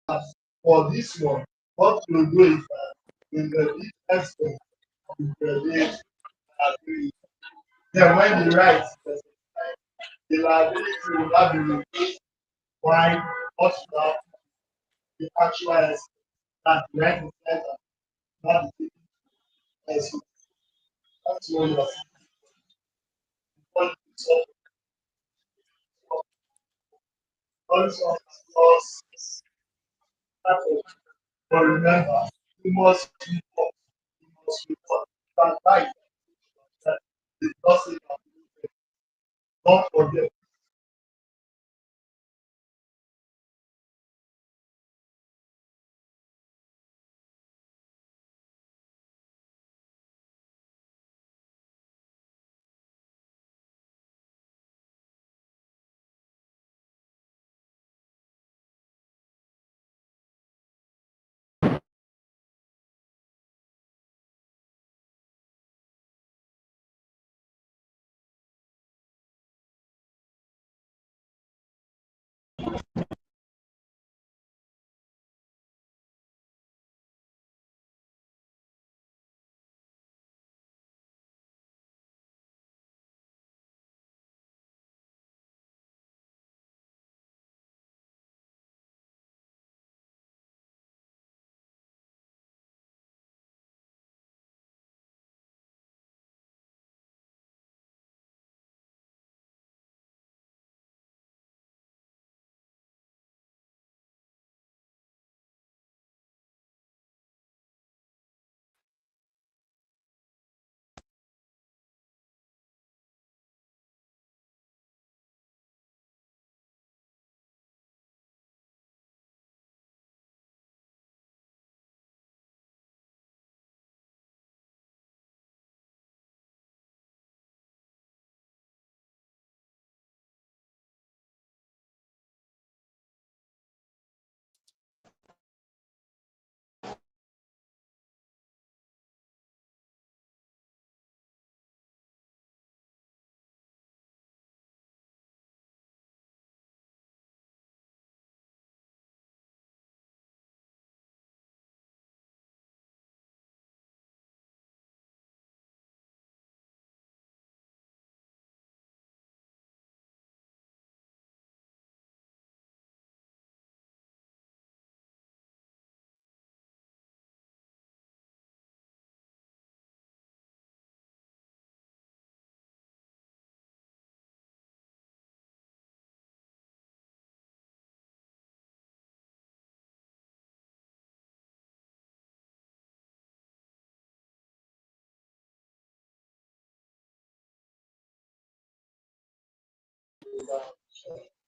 For this one, what you do is that in the difference of the date agree. Then when the right specify, the liability will not be reduced by what you have the actual estimate that the right instead of not the estimate. That's what you're saying. Also, but remember, you must report. You must report. That right that it doesn't don't forget.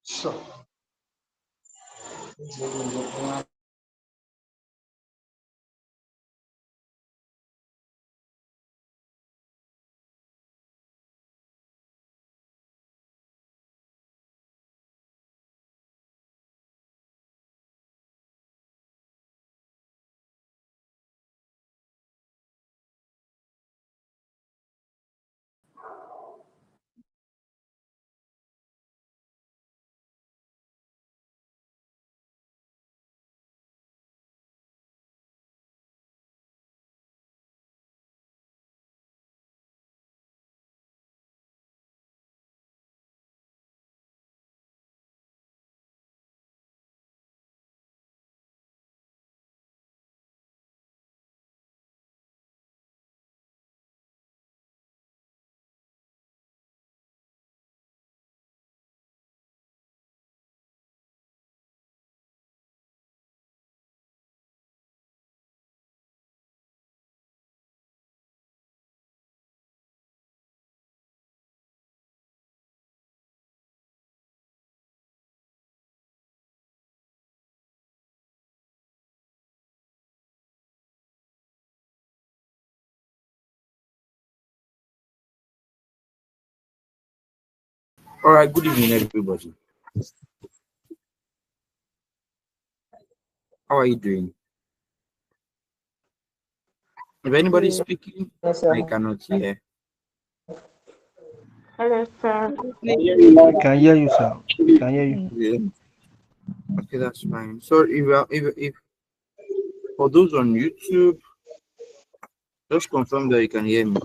Sure. All right, good evening, everybody. How are you doing? If anybody is speaking, Yes, I sir. cannot hear. Hello, sir. We can hear you, sir. We can hear you. Yeah. Okay, that's fine. So if for those on YouTube, just confirm that you can hear me.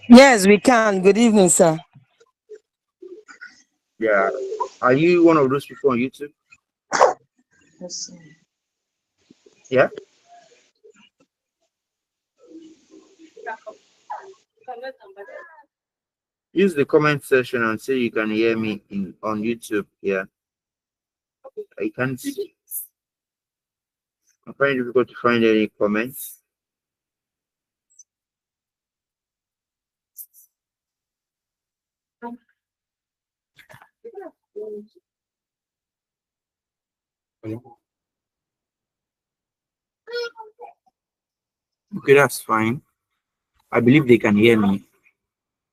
Yes, we can. Good evening, sir. Yeah. Are you one of those people on YouTube? Yes. Yeah. Use the comment section and say you can hear me in on YouTube. Yeah. I can't. I find it difficult to find any comments. Okay, that's fine. I believe they can hear me.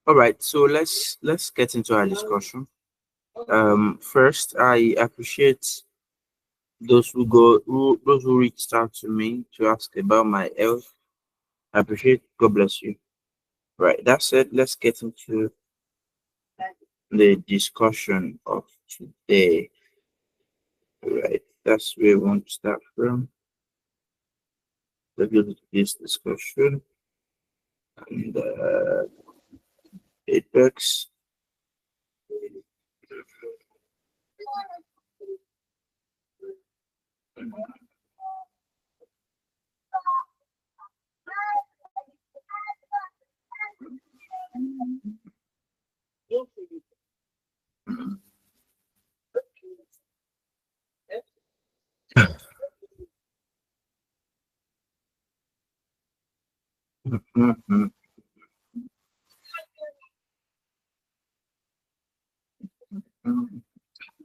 All right. So let's get into our discussion. First, I appreciate those who reached out to me to ask about my health. I appreciate. God bless you. Right. That said, let's get into the discussion of today. Right. That's where we want to start from. Let's go to this discussion and Apex. Mhm.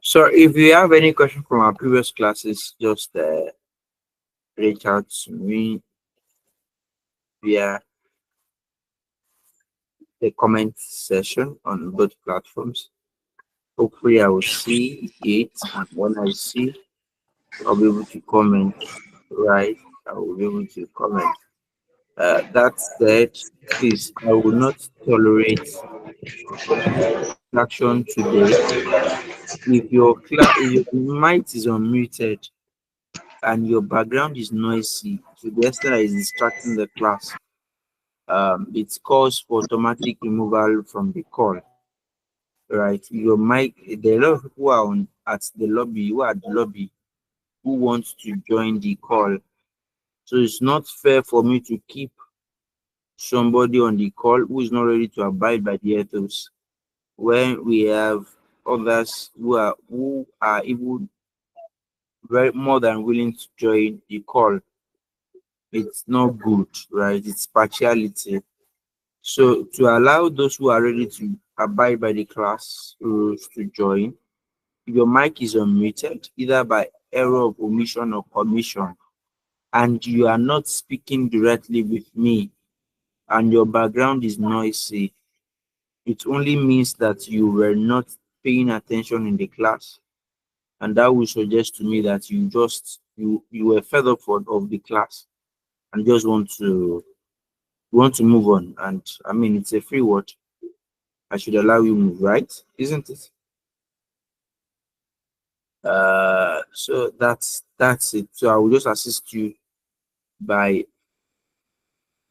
So, if you have any question from our previous classes, just reach out to me via the comment section on both platforms. Hopefully, I will see it, and when I see, I'll be able to comment. Right, I will be able to comment. That said, please, I will not tolerate action today. If your mic is unmuted and your background is noisy to the extent that it's distracting the class, it calls for automatic removal from the call. Right, your mic. There are a lot of people who are on at the lobby, who are at the lobby, who want to join the call. So it's not fair for me to keep somebody on the call who is not ready to abide by the ethos when we have others who are even very more than willing to join the call. It's not good, right? It's partiality. So to allow those who are ready to abide by the class rules to join, your mic is unmuted either by error of omission or commission, and you are not speaking directly with me, and your background is noisy, it only means that you were not paying attention in the class, and that will suggest to me that you were fed up of the class and just want to move on. And I mean, it's a free word. I should allow you move, right? Isn't it? So that's it. So I will just assist you by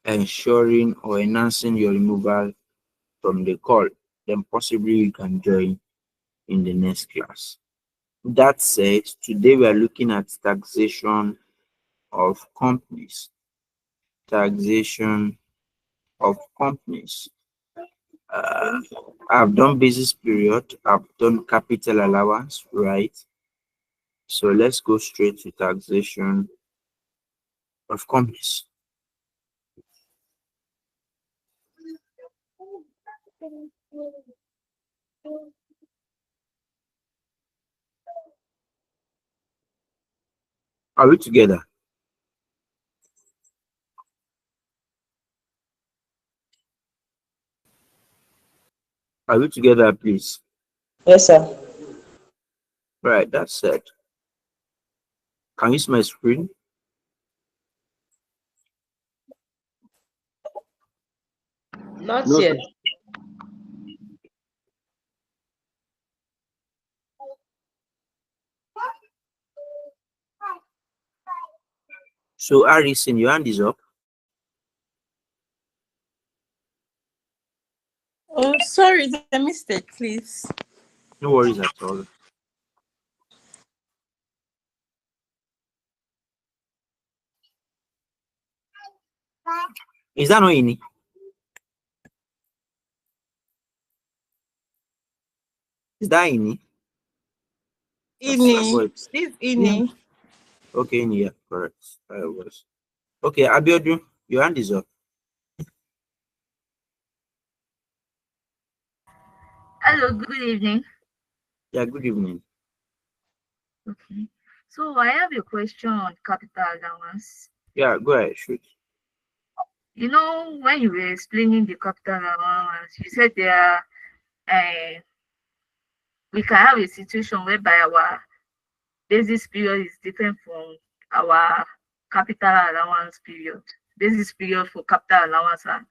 ensuring or enhancing your removal from the call. Then possibly you can join in the next class. That said, today we are looking at taxation of companies. Taxation of companies. Uh, I've done basis period. I've done capital allowance, right? So let's go straight to taxation of companies. Are we together? Are we together, please? Yes, sir. Right, that's it. Can you see my screen? Not No, yet. sir. So, Harrison, your hand is up. Oh, sorry, the mistake, please. No worries at all. Is that not any? Is that any? Evening. This evening. Okay, yeah, correct. Was. Okay, Abiodun, your hand is up. Hello, good evening. Yeah, good evening. Okay. So I have a question on capital allowance. Yeah, go ahead, shoot. You know, when you were explaining the capital allowance, you said uh, we can have a situation whereby our basis period is different from our capital allowance period. Basis period for capital allowance and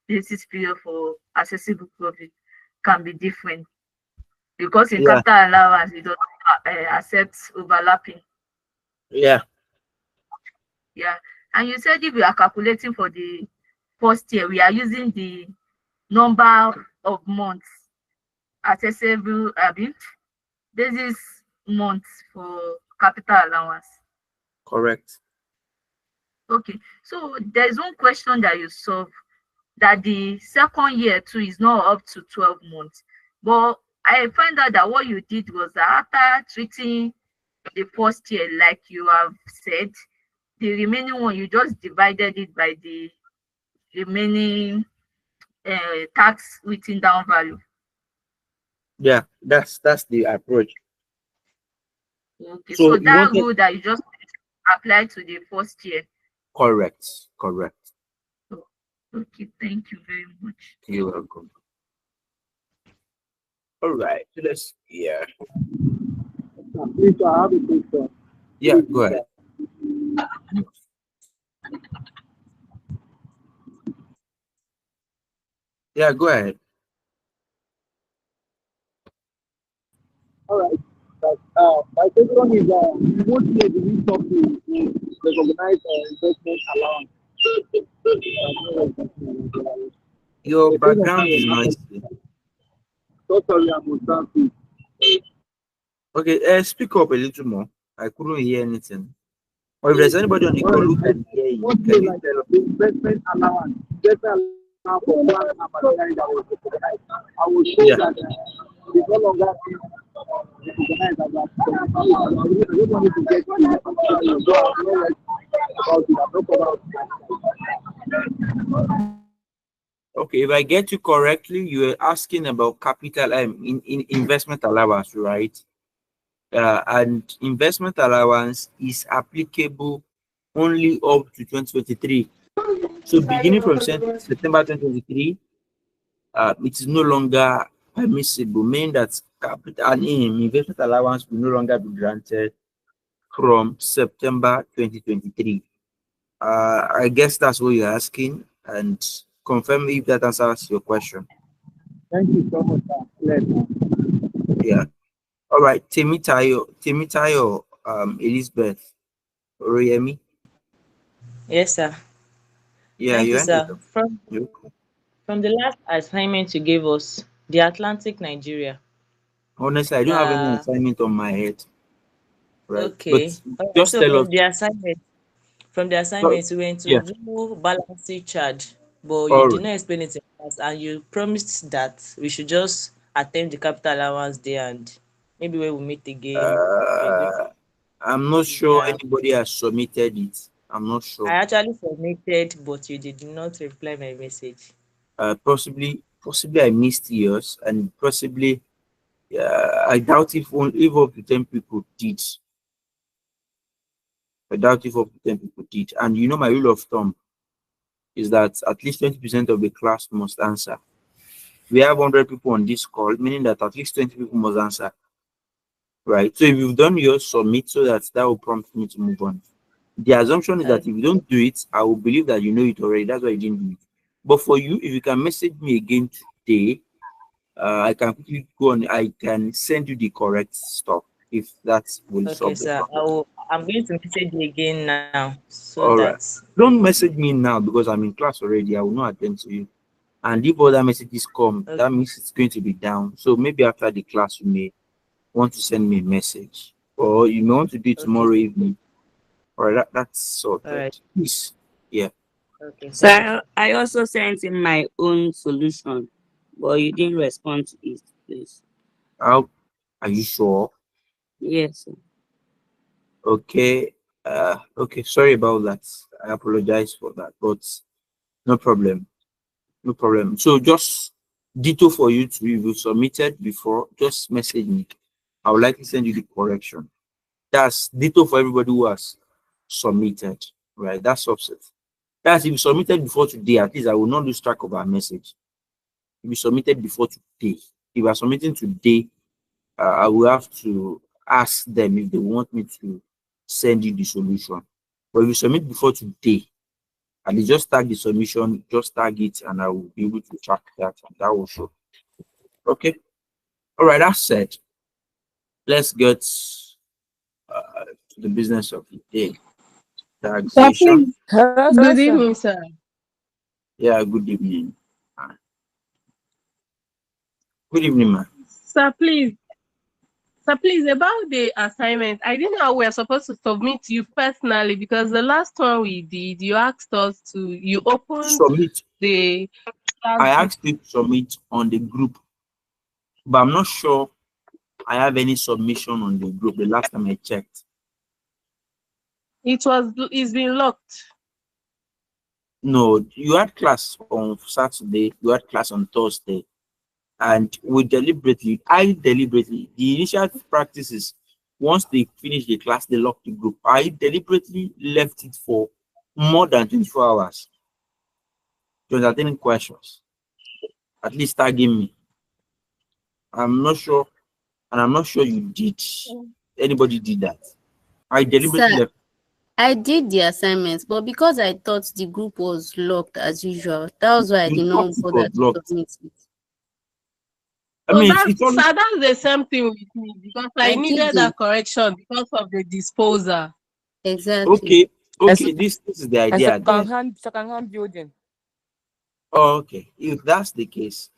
basis period for accessible profit can be different because in Yeah, capital allowance, it does not accept overlapping. yeah, Yeah. And you said if we are calculating for the first year, we are using the number of months accessible, basis months for capital allowance. correct. Okay. So there's one question that you solve that the second year too is not up to 12 months. But I find out that what you did was that after treating the first year, like you have said, the remaining one you just divided it by the remaining tax written down value. Yeah, that's the approach. Okay, so So you that wanted rule that you just applied to the first year. correct, correct. Oh, okay, thank you very much. You're welcome. All right, so let's Please, I have a question. yeah, go ahead. Yeah, go ahead. All right. My question is, what year do we stop to recognize investment allowance? Your The thing of background is noisy. so sorry, I'm on transit. Okay, speak up a little more. I couldn't hear anything. Or if there's anybody on the All call right. who can hear you, What year can you like tell us? the investment allowance for one machinery that was recognized? I will show Yeah. that it's no longer being recognized as a I just wanted to get you about it. I'm not about Okay, if I get you correctly, you were asking about capital in investment allowance, right? And investment allowance is applicable only up to 2023. So beginning from September 2023, it is no longer permissible, meaning that capital and investment allowance will no longer be granted from September 2023. I guess that's what you're asking, and confirm if that answers your question. Thank you so much, sir. Yeah. All right. Temitayo, Elizabeth, Royemi. Yes, sir. Yeah, Thank you you, ended sir. up. From the last assignment you gave us, the Atlantic Nigeria. Honestly, I don't have any Uh, assignment on my head, right? But okay. All right. just So tell us. from the Oh, assignment, we went to yeah. do balancing charge, but you All did right. not explain it in class, and you promised that we should just attempt the capital allowance there, and maybe when we meet again, we're going Uh, I'm not to. sure Yeah. anybody has submitted it. I'm not I sure. actually submitted, but you did not reply my message. Possibly I missed yours, and possibly I doubt if up to 10 people did. I doubt if up to 10 people did. And you know my rule of thumb is that at least 20% of the class must answer. We have 100 people on this call, meaning that at least 20 people must answer, right? So if you've done yours, submit so that will prompt me to move on. The assumption is that if you don't do it, I will believe that you know it already. That's why you didn't do it. But for you, if you can message me again today, I can quickly go on. I can send you the correct stuff. if that will Okay, solve the sir. problem. I'm going to message you again now so All that. right. Don't message me now because I'm in class already. I will not attend to you. And if other messages come, Okay. that means it's going to be down. So maybe after the class, you may want to send me a message, or you may want to do it Okay. tomorrow evening. All right, that's All right. sorted. Please, yeah. Okay. So Thank you. I also sent in my own solution, but you didn't respond to it, please. How are you sure? Yes, sir. Okay. Okay. Sorry about that. I apologize for that, but no problem. No problem. So just ditto for you to if you submitted before, just message me. I would like to send you the correction. That's ditto for everybody who has submitted. Right. That's subset. That's if you submitted before today, at least I will not lose track of our message. If you submitted before today, if you are submitting today, I will have to ask them if they want me to send you the solution. But if you submit before today, and they just tag the submission, just tag it, and I will be able to track that, and that will show. Okay. All right. That said, let's get to the business of the day. Sir, Taxation. please. Hello, Good sir. evening, sir. Yeah. Good evening. Good evening, man. Sir, please. Sir, please, about the assignment, I didn't know how we're supposed to submit to you personally because the last one we did, you asked us to, you opened Submit. the class I book. asked you to submit on the group, but I'm not sure I have any submission on the group the last time I checked. It's been locked. No, you had class on Saturday, you had class on Thursday, and I deliberately, the initial practice is once they finish the class, they lock the group. I deliberately left it for more than 24 hours to entertaining questions, at least tagging me. I'm not sure, and I'm not sure you did. Anybody did that? I deliberately Sir, left. I did the assignments, but because I thought the group was locked as usual, that was why I You did thought not it was bother to blocked. submit it. I So mean, it's that's, always sir, that's the same thing with me because I I did needed the that correction because of the disposal. exactly. okay. Yes, Okay, this is the a idea then. second hand building. Oh, okay, if that's the case,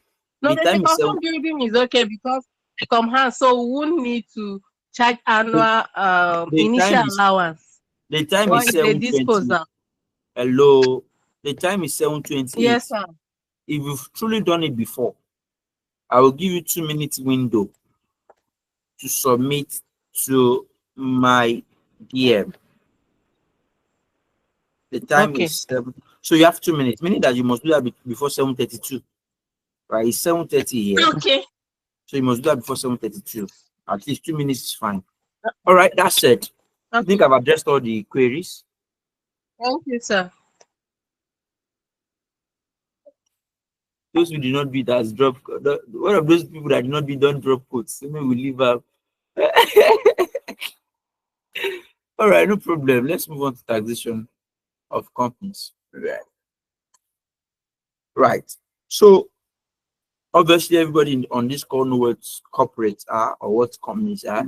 No, the the time is second seven. building is okay because they come hand, so we won't need to charge The, annual the initial time is allowance. the time But is it's a 7:20. disposal. Hello, the time is 7:28. Yes, sir. If you've truly done it before, I will give you 2 minutes window to submit to my DM. The time is Okay. 7. So you have 2 minutes, meaning that you must do that before 7:32. Right? It's 7:30 here. Okay. So you must do that before 7:32. At least 2 minutes is fine. All right, that's it. I think Okay. I've addressed all the queries. Thank you, sir. Those who did not do it as drop one of those people that did not do don't drop quotes. So maybe we leave out. All right, no problem. Let's move on to taxation of companies. Right. Right. So obviously everybody on this call knows what corporates are or what companies are,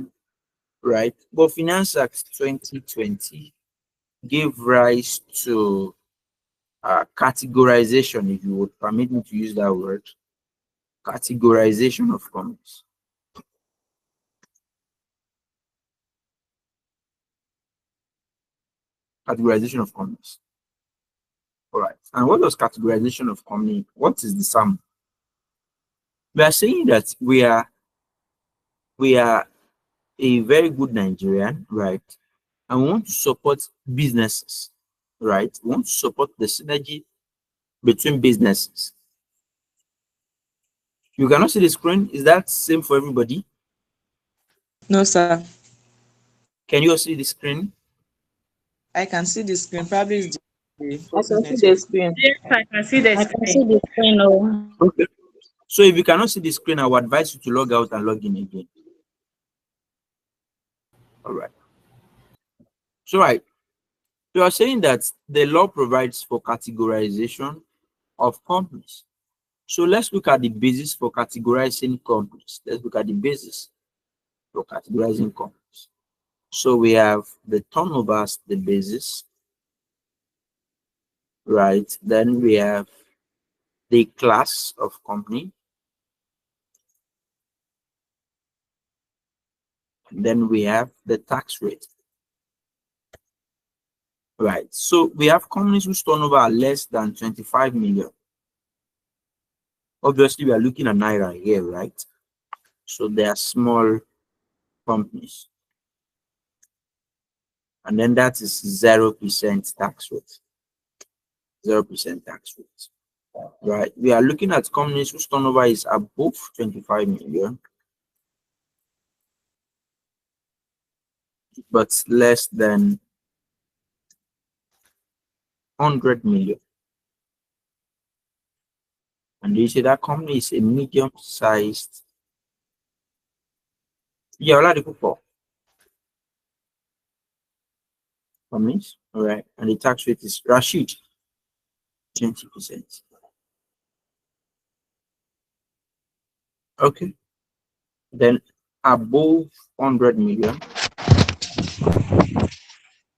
right? But Finance Act 2020 gave rise to categorization, if you would permit me to use that word, categorization of companies. Categorization of companies. All right. And what does categorization of company? What is the sum? We are saying that we are a very good Nigerian, right? And we want to support businesses, right? We want to support the synergy between businesses. You cannot see the screen. Is that same for everybody? No, sir. Can you all see the screen? I can see the screen. Probably it's the I person's can see the network. screen. Yes, I can see the I can see screen. the screen. Oh, Okay. So if you cannot see the screen, I would advise you to log out and log in again. All right. So right. You are saying that the law provides for categorization of companies. So let's look at the basis for categorizing companies. Let's look at the basis. for categorizing companies. So we have the turnover as the basis, right? Then we have the class of company. Then we have the tax rate. Right. So we have companies whose turnover are less than 25 million. Obviously, we are looking at Naira here, right? So they are small companies. And then that is 0% tax rate. 0% tax rate. Right. We are looking at companies whose turnover is above 25 million, but less than 100 million. And you see that company is a medium-sized. Yeah, all the for companies. All right. And the tax rate is Rashid, 20%. Okay. Then above 100 million.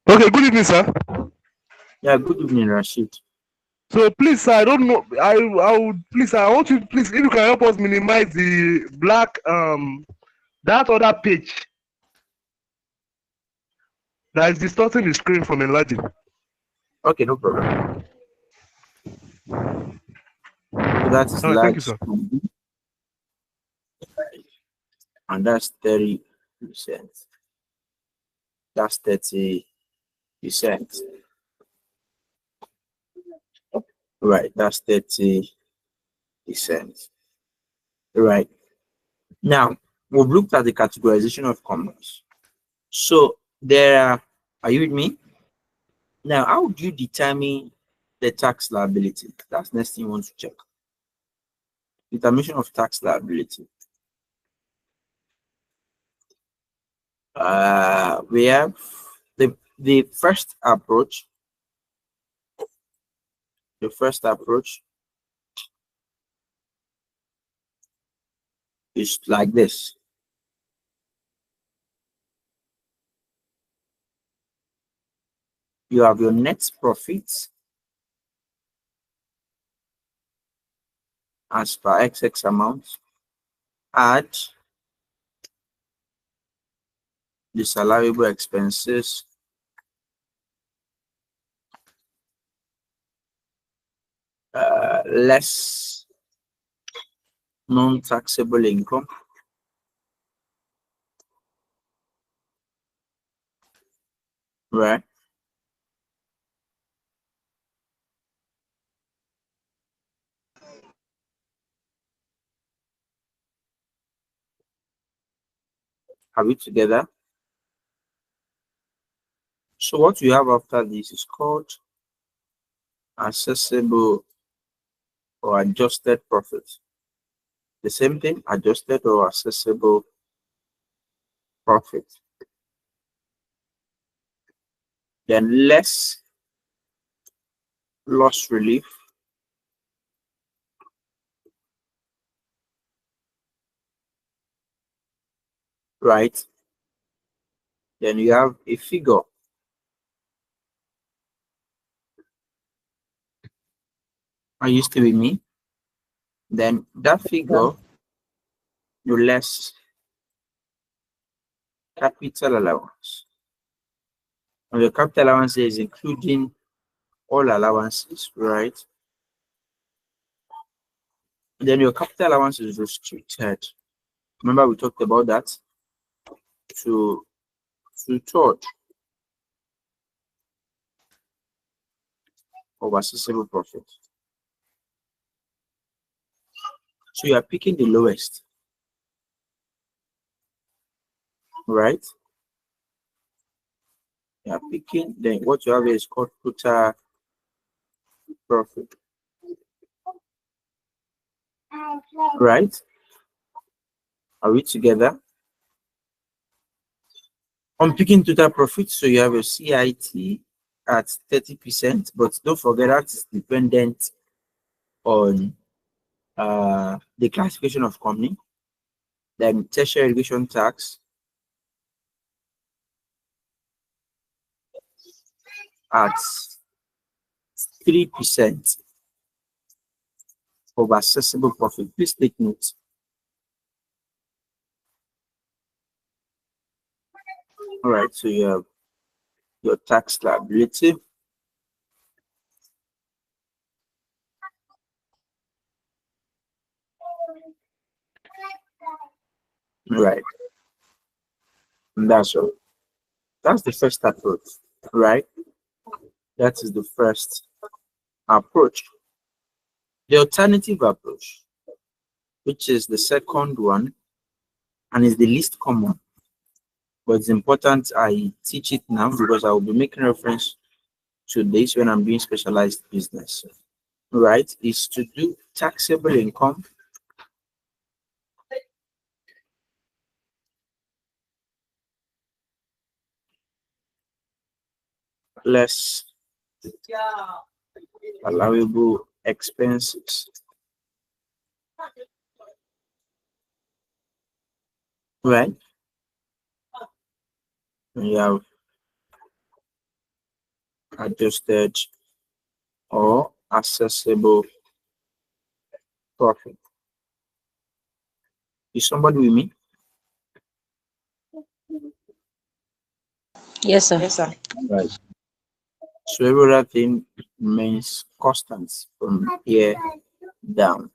Okay, good evening, sir. Yeah, good evening, Rashid. So please, sir, I don't know. I would please, sir, I want you please, if you can help us minimize the black that other page that is distorting the screen from enlarging. Okay, no problem. So that is All right, thank you, large, sir. and that's 30%. That's 30%. Right, that's 30%. Right. Now, we've looked at the categorization of companies. So there are you with me? Now, how do you determine the tax liability? That's next thing you want to check. Determination of tax liability. We have the first approach. The first approach is like this. You have your net profits as per XX amount, add disallowable expenses, less non-taxable income, right? Have it together. So what you have after this is called accessible or adjusted profit. The same thing, adjusted or accessible profit. Then less loss relief, right? Then you have a figure. Are you still with me? Then that figure, you less capital allowance. And the capital allowance is including all allowances, right? Then your capital allowance is restricted. Remember we talked about that to third of accessible profit. So you are picking the lowest, right? You are picking, then what you have is called total profit, right? Are we together? I'm picking total profit, so you have a CIT at 30%, but don't forget that it's dependent on the classification of company, then tertiary irrigation tax, at 3% of accessible profit. Please take note. All right, so you have your tax liability. Right, and that's all. That's the first approach, right? That is the first approach. The alternative approach, which is the second one and is the least common, but it's important I teach it now because I will be making reference to this when I'm doing specialized business, right? Is to do taxable income less allowable expenses, right? We have adjusted or accessible profit. Is somebody with me? Yes, sir. Yes, sir. Right. So every other thing remains constant from here down,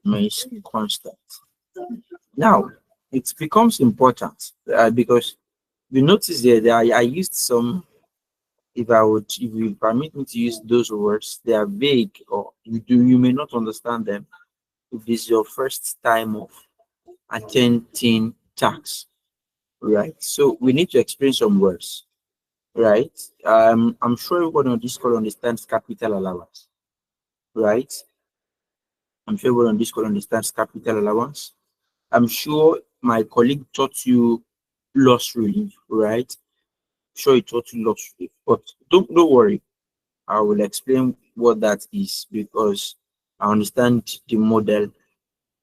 remains constant. Now, it becomes important because you notice there that I used some, if you permit me to use those words, they are vague or you may not understand them if this is your first time of attending tax, right? So we need to explain some words, right? I'm sure everyone on this call understands capital allowance, right? I'm sure everyone on this call understands capital allowance. I'm sure my colleague taught you loss relief, right? Sure, he taught you loss relief, but don't worry. I will explain what that is because I understand the model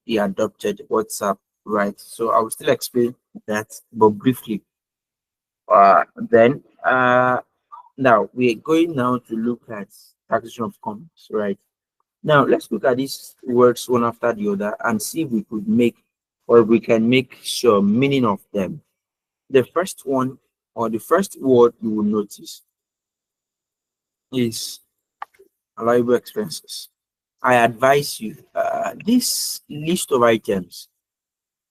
he adopted, WhatsApp, right? So I will still explain that, but briefly. Then now we are going now to look at taxation of companies, right? Now let's look at these words one after the other and see if we could make or we can make sure meaning of them. The first one or the first word you will notice is allowable expenses. I advise you this list of items.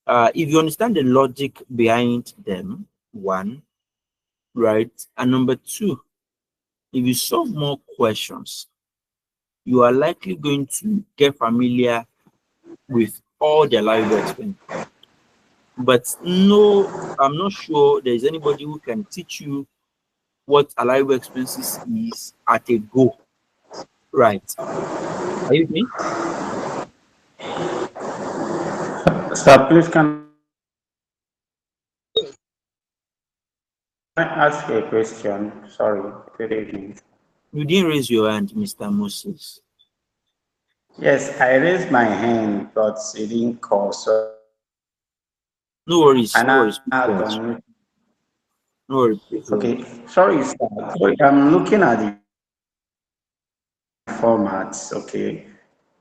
If you understand the logic behind them, one, right, and number two, if you solve more questions, you are likely going to get familiar with all the allowable expenses. But no, I'm not sure there's anybody who can teach you what allowable expenses is at a go. Right. Are you with me? Sir, please can I ask a question? Sorry, good evening. You didn't raise your hand, Mr. Moses. Yes, I raised my hand, but it didn't call, so No worries, I no now worries. Please go ahead. don't. No worries, please go ahead. Okay, sorry, sir. So I'm looking at the formats. Okay,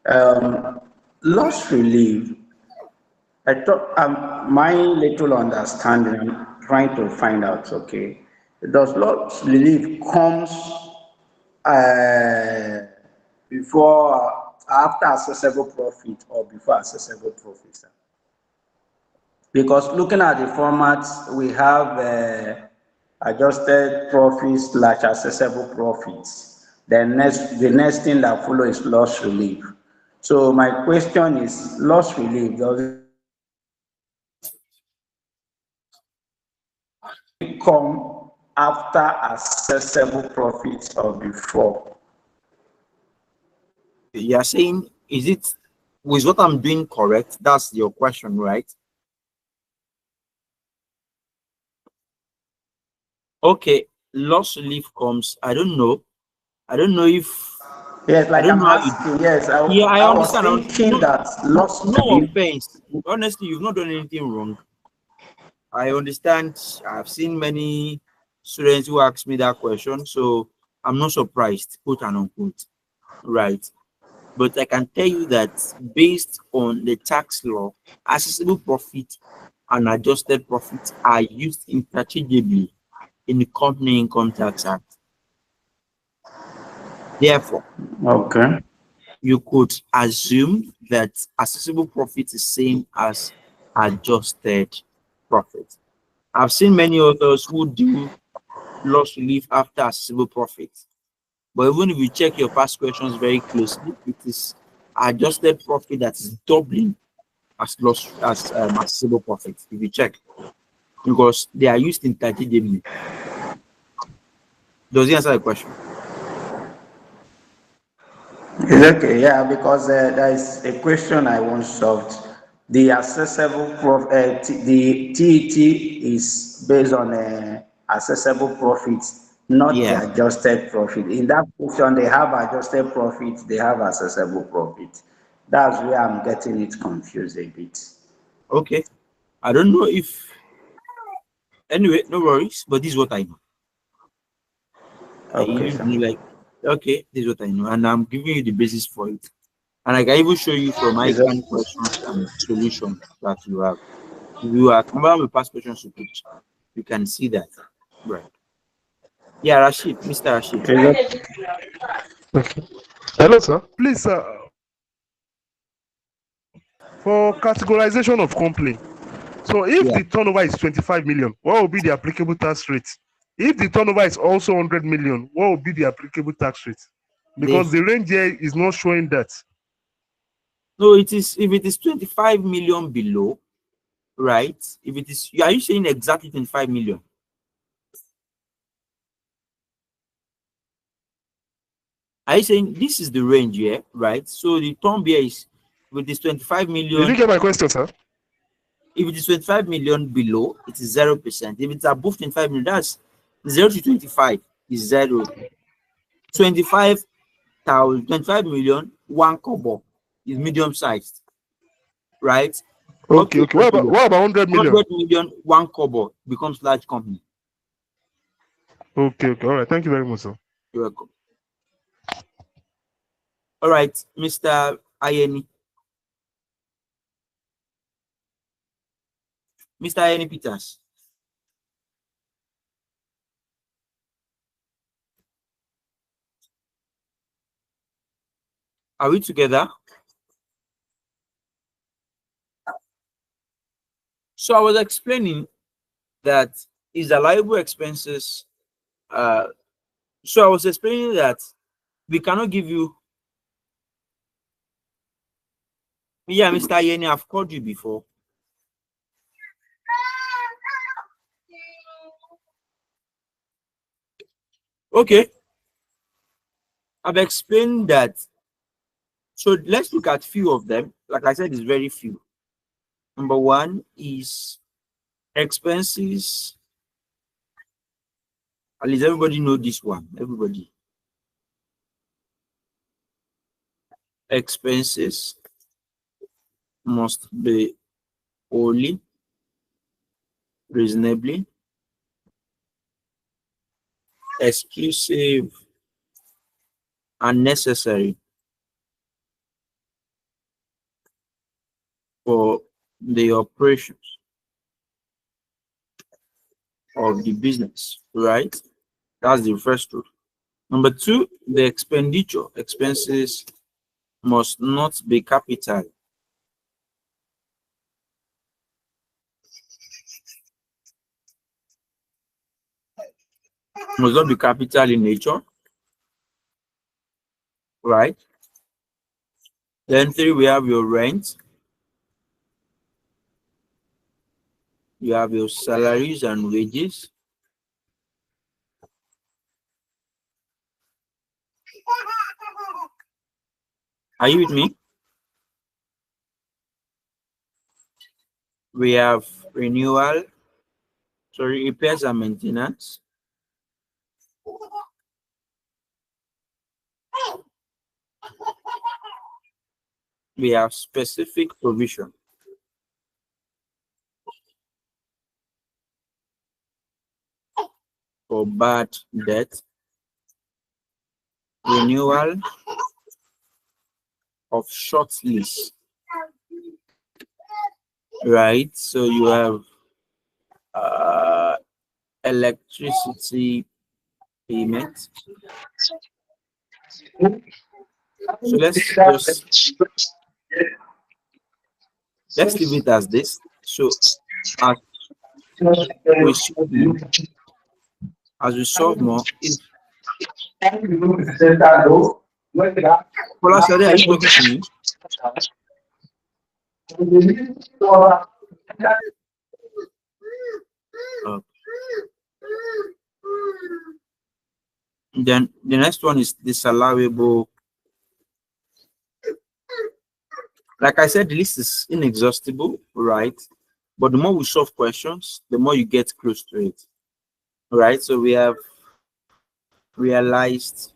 um, loss relief. I thought my little understanding. I'm trying to find out. Okay, does loss relief comes uh, before after accessible profit or before accessible profit, sir? Because looking at the formats, we have adjusted profits slash accessible profits. The next thing that follows is loss relief. So my question is, loss relief, does it come after accessible profits or before? You are saying, is it with what I'm doing correct? That's your question, right? Okay, loss relief comes. I don't know. I don't know if Yes, I like don't I'm know how you. asking, yes, Yeah, I I was understand. thinking No, that loss no relief. offense. Honestly, you've not done anything wrong. I understand. I've seen many students who ask me that question, so I'm not surprised, quote and unquote, right? But I can tell you that based on the tax law, accessible profit and adjusted profit are used interchangeably in the Company Income Tax Act. Therefore, Okay. you could assume that accessible profit is same as adjusted profit. I've seen many others who do loss relief after accessible profit. But even if you check your past questions very closely, it is adjusted profit that is doubling as loss as accessible profit. If you check, because they are used interchangeably. Does it answer the question? It's okay, yeah, because there is a question I once solved. The the TET is based on accessible profit, not Yeah. the adjusted profit. In that question, they have adjusted profit, they have accessible profit. That's where I'm getting it confused a bit. Okay. I don't know if anyway, no worries, but this is what I know. I Okay, sir. usually like okay, this is what I know, and I'm giving you the basis for it. And I can even show you from my Is it? kind questions and solutions that you have. If you are comparing with past questions you can see that. Right. Yeah, Rashid, Mr. Rashid. Is it? Okay. Hello, sir. Please, for categorization of company. So, if Yeah. the turnover is 25 million, what will be the applicable tax rate? If the turnover is also 100 million, what will be the applicable tax rate? They Because the range here is not showing that. no, it is if it is 25 million below, right? If it is are you saying exactly 25 million? Are you saying this is the range here, right? So the term here is with this 25 Did you million. get my question, sir? If it is 25 million below, it is 0%. If it's above 25 million, that's 0 to 25 is 0. 25,000, 25 million, one kobo is medium sized, right? Up Okay, to okay. 100 million. What about 100 million? 100 million, one kobo becomes large company. Okay, okay. All right. Thank you very much, sir. You're welcome. All right, Mr. Ayeni. Mr. Ayeni Peters. Are we together? So I was explaining that is allowable expenses. So I was explaining that we cannot give you. Yeah, Mr. Ayeni, I've called you before. Okay, I've explained that. So let's look at few of them. Like I said, it's very few. Number one is expenses. At least everybody know this one. Everybody. Expenses must be only reasonably exclusive and necessary for the operations of the business, right? That's the first rule. Number two, the expenses must not be capital. Must not be capital in nature, right? Then three, we have your rent, you have your salaries and wages. Are you with me? We have repairs and maintenance. We have specific provision for bad debt, renewal of short lease, right? So you have electricity payment. So let's leave it as this. So as we solve more, if Paula, sorry, are you talking to me? Uh, then the next one is disallowable. Like I said, the list is inexhaustible, right? But the more we solve questions, the more you get close to it, right? So we have realized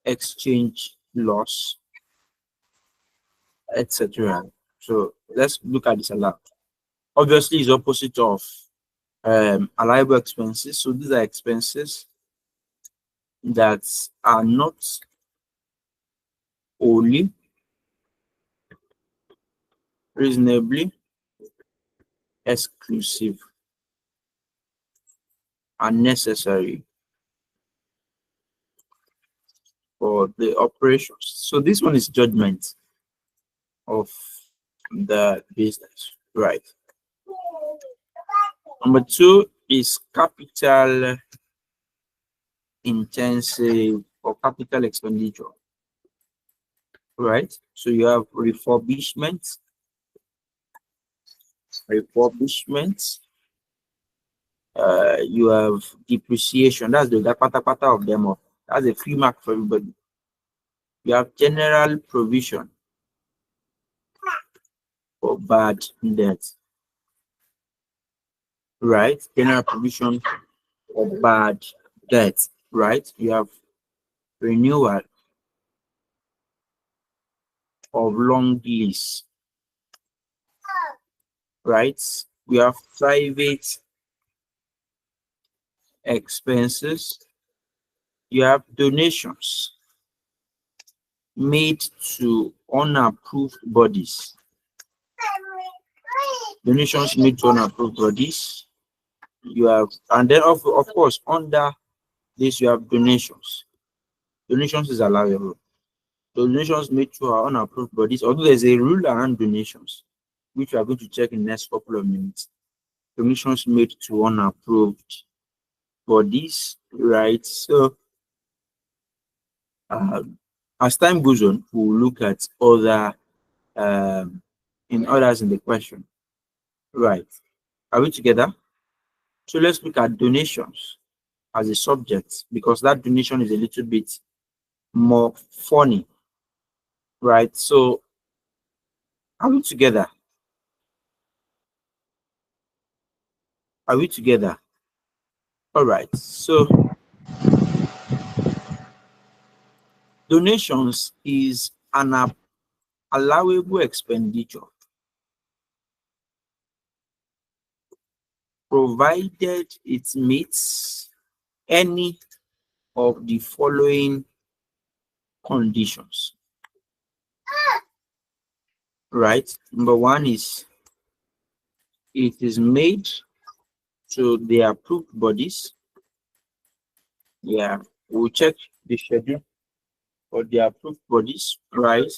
exchange loss, etc. So let's look at disallowed. Obviously, it's opposite of allowable expenses. So these are expenses that are not only reasonably exclusive and necessary for the operations. So this one is judgment of the business, right? Number two is capital intensive or capital expenditure, right? So you have refurbishment, you have depreciation. That's the pata of them all. That's a free mark for everybody. You have general provision for bad debt, right? General provision for bad debt, right? You have renewal of long lease, right? We have private expenses. You have donations made to unapproved bodies. Donations made to unapproved bodies. You have, and then of course, under this you have donations. Donations is allowable. Donations made to our unapproved bodies, although there's a rule around donations, which we are going to check in the next couple of minutes. Donations made to unapproved bodies, right? So as time goes on, we'll look at other others in the question, right? Are we together? So let's look at donations as a subject, because that donation is a little bit more funny, right? So are we together? Are we together? All right. So donations is an allowable expenditure provided it meets any of the following conditions, right? Number one is it is made to the approved bodies. Yeah, we'll check the schedule for the approved bodies, right?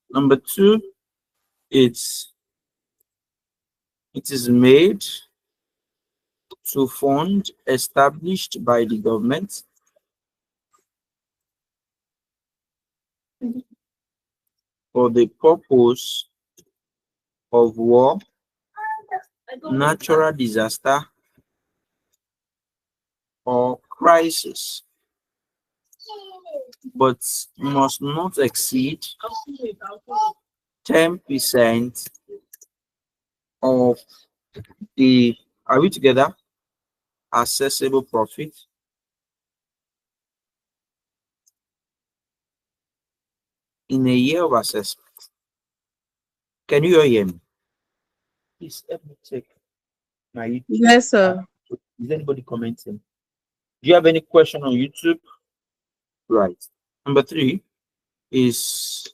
Number two, it is made to fund established by the government for the purpose of war, natural disaster, or crisis, but must not exceed 10% of the, are we together? Accessible profit in a year of assessment. Can you hear me? Please help me check. My YouTube. Yes, sir. Is anybody commenting? Do you have any question on YouTube? Right. Number 3 is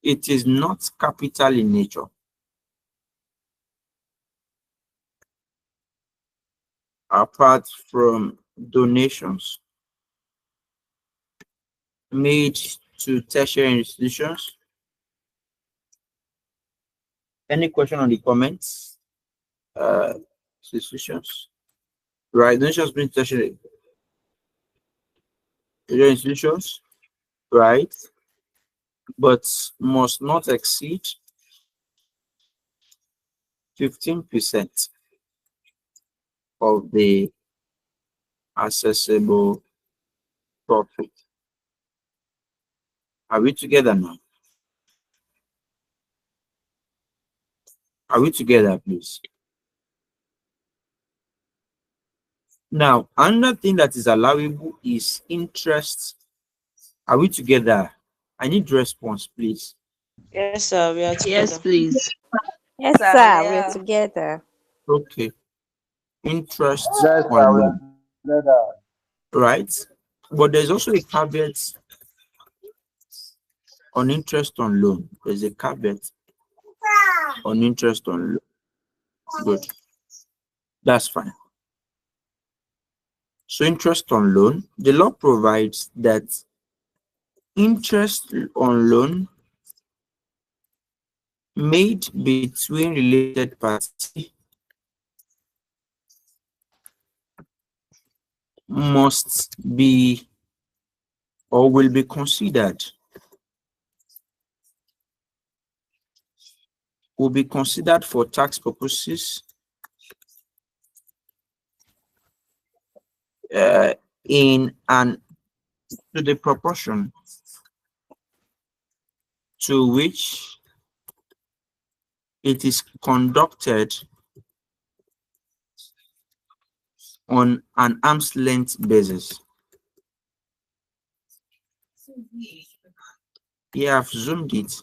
it is not capital in nature. Apart from donations made to tertiary institutions. Any question on the comments? Institutions. Right. Donations made to tertiary institutions. Right. But must not exceed 15% of the accessible profit. Are we together now? Are we together, please? Now, another thing that is allowable is interest. Are we together? I need response, please. Yes, sir. We are Yes, together. please. Yes, Sir, we sir. We're are. together. Okay. Interest Yes, sir, on we loan, are together. right? But there's also a caveat on interest on loan. There's a caveat on interest on loan. Good. That's fine. So interest on loan, the law provides that interest on loan made between related parties must be or will be considered for tax purposes in an to the proportion to which it is conducted on an arm's length basis. Yeah, I've zoomed it.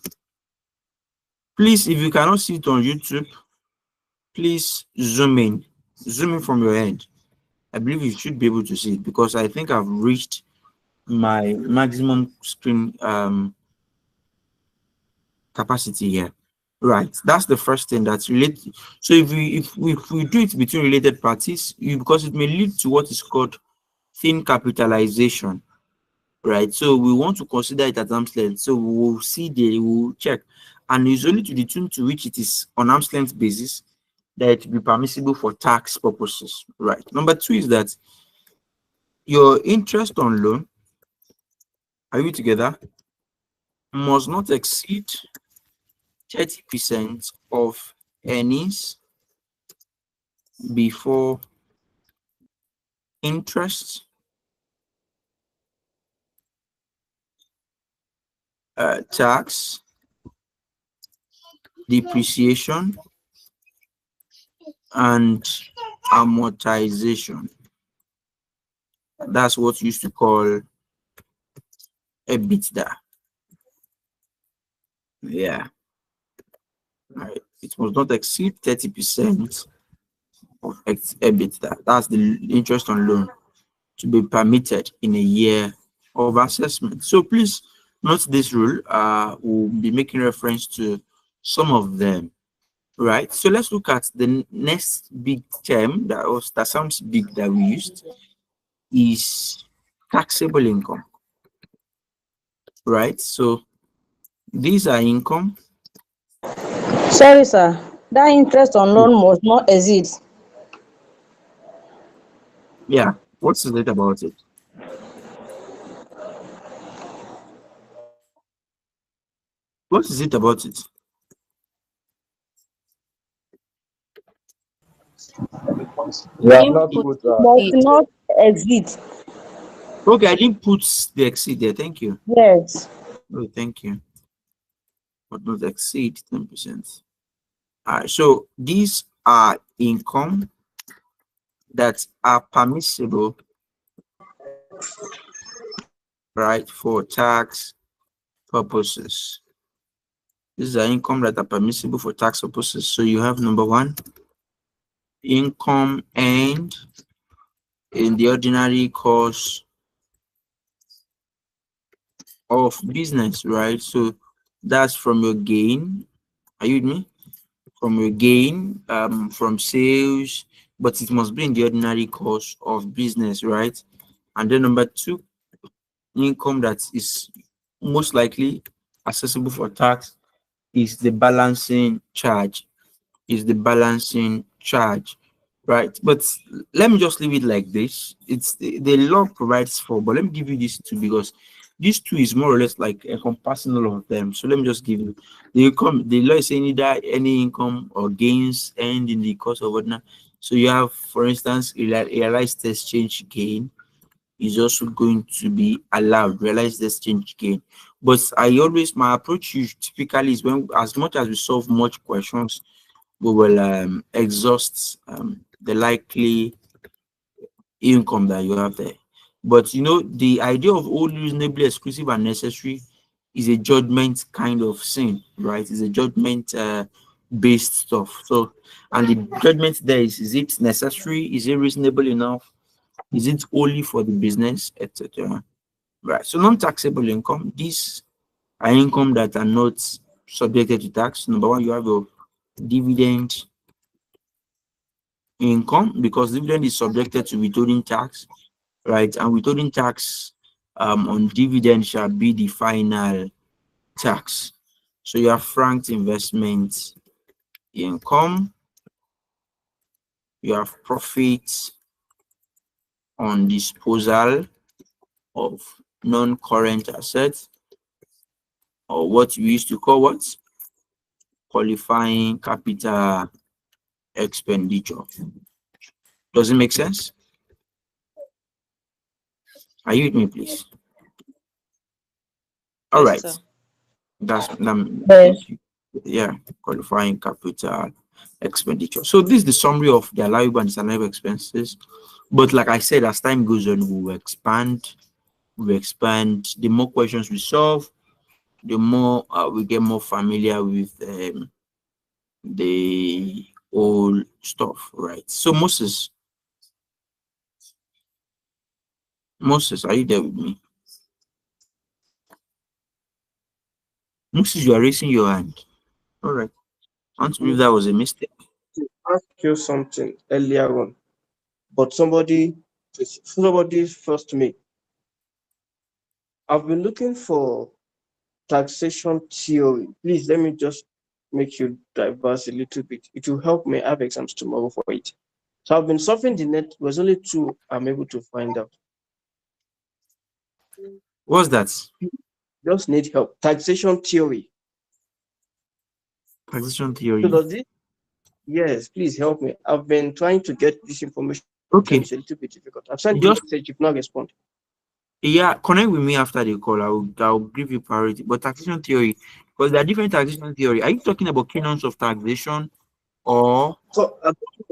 Please, if you cannot see it on YouTube, please zoom in. Zoom in from your end. I believe you should be able to see it because I think I've reached my maximum screen capacity here. Right, that's the first thing that's related. So if we do it between related parties, because it may lead to what is called thin capitalization, right? So we want to consider it at arm's length. So we will see we'll check, and it's only to the tune to which it is on arm's length basis that it will be permissible for tax purposes, right? Number 2 is that your interest on loan, are we together, must not exceed 30% of earnings before interest, tax, depreciation, and amortization. That's what you used to call EBITDA. Yeah. Right. It must not exceed 30% of EBITDA. That's the interest on loan to be permitted in a year of assessment. So please note this rule. We'll be making reference to some of them. Right. So let's look at the next big term that sounds big that we used is taxable income. Right. So these are income. Sorry, sir. That interest on loan must not exceed. Yeah. What's it about it? What is it about it? You have not Input put Must it. not exceed. Okay, I didn't put the exceed there. Thank you. Yes. Oh, thank you. But not exceed 10%. All right. So these are income that are permissible, right, for tax purposes. These are income that are permissible for tax purposes. So you have number 1, income earned in the ordinary course of business, right? So that's from your gain. Are you with me? From your gain, from sales, but it must be in the ordinary course of business, right? And then number two, income that is most likely accessible for tax is the balancing charge. Is the balancing charge, right? But let me just leave it like this. It's the law provides for, but let me give you these two because these two is more or less like encompassing all of them. So let me just give you the income. The law is saying either any income or gains earned in the course of ordinary. So you have, for instance, realized exchange gain is also going to be allowed, realized exchange gain. But my approach typically is when, as much as we solve much questions, we will exhaust the likely income that you have there. But the idea of all reasonably exclusive and necessary is a judgment kind of thing, right? It's a judgment based stuff. So, and the judgment there is it necessary? Is it reasonable enough? Is it only for the business, etc.? Right. So, non-taxable income, these are income that are not subjected to tax. Number one, you have your dividend income because dividend is subjected to withholding tax, right? And withholding tax on dividend shall be the final tax. So you have franked investment income, you have profits on disposal of non-current assets, or what we used to call what? Qualifying capital expenditure. Does it make sense? Are you with me, please? All Yes, right. sir. That's Yes. yeah, qualifying capital expenditure. So this is the summary of the allowable and disallowable expenses. But like I said, as time goes on, we will expand. We expand. The more questions we solve, the more we get more familiar with the whole stuff, right? So Moses, are you there with me? Moses, you are raising your hand. All right. I want to believe that was a mistake. Ask you something earlier on, but somebody first me. I've been looking for taxation theory. Please let me just make you diverse a little bit. It will help me. I have exams tomorrow for it. So I've been surfing the net. There's only two I'm able to find out. What's that? Just need help. Taxation theory. Taxation So theory. does this? Yes, please help me. I've been trying to get this information. It's a Okay. little bit difficult. I've sent the Just message. You've not responded. yeah, connect with me after the call. I'll give you priority. But taxation theory, because there are different taxation theory. Are you talking about canons of taxation or So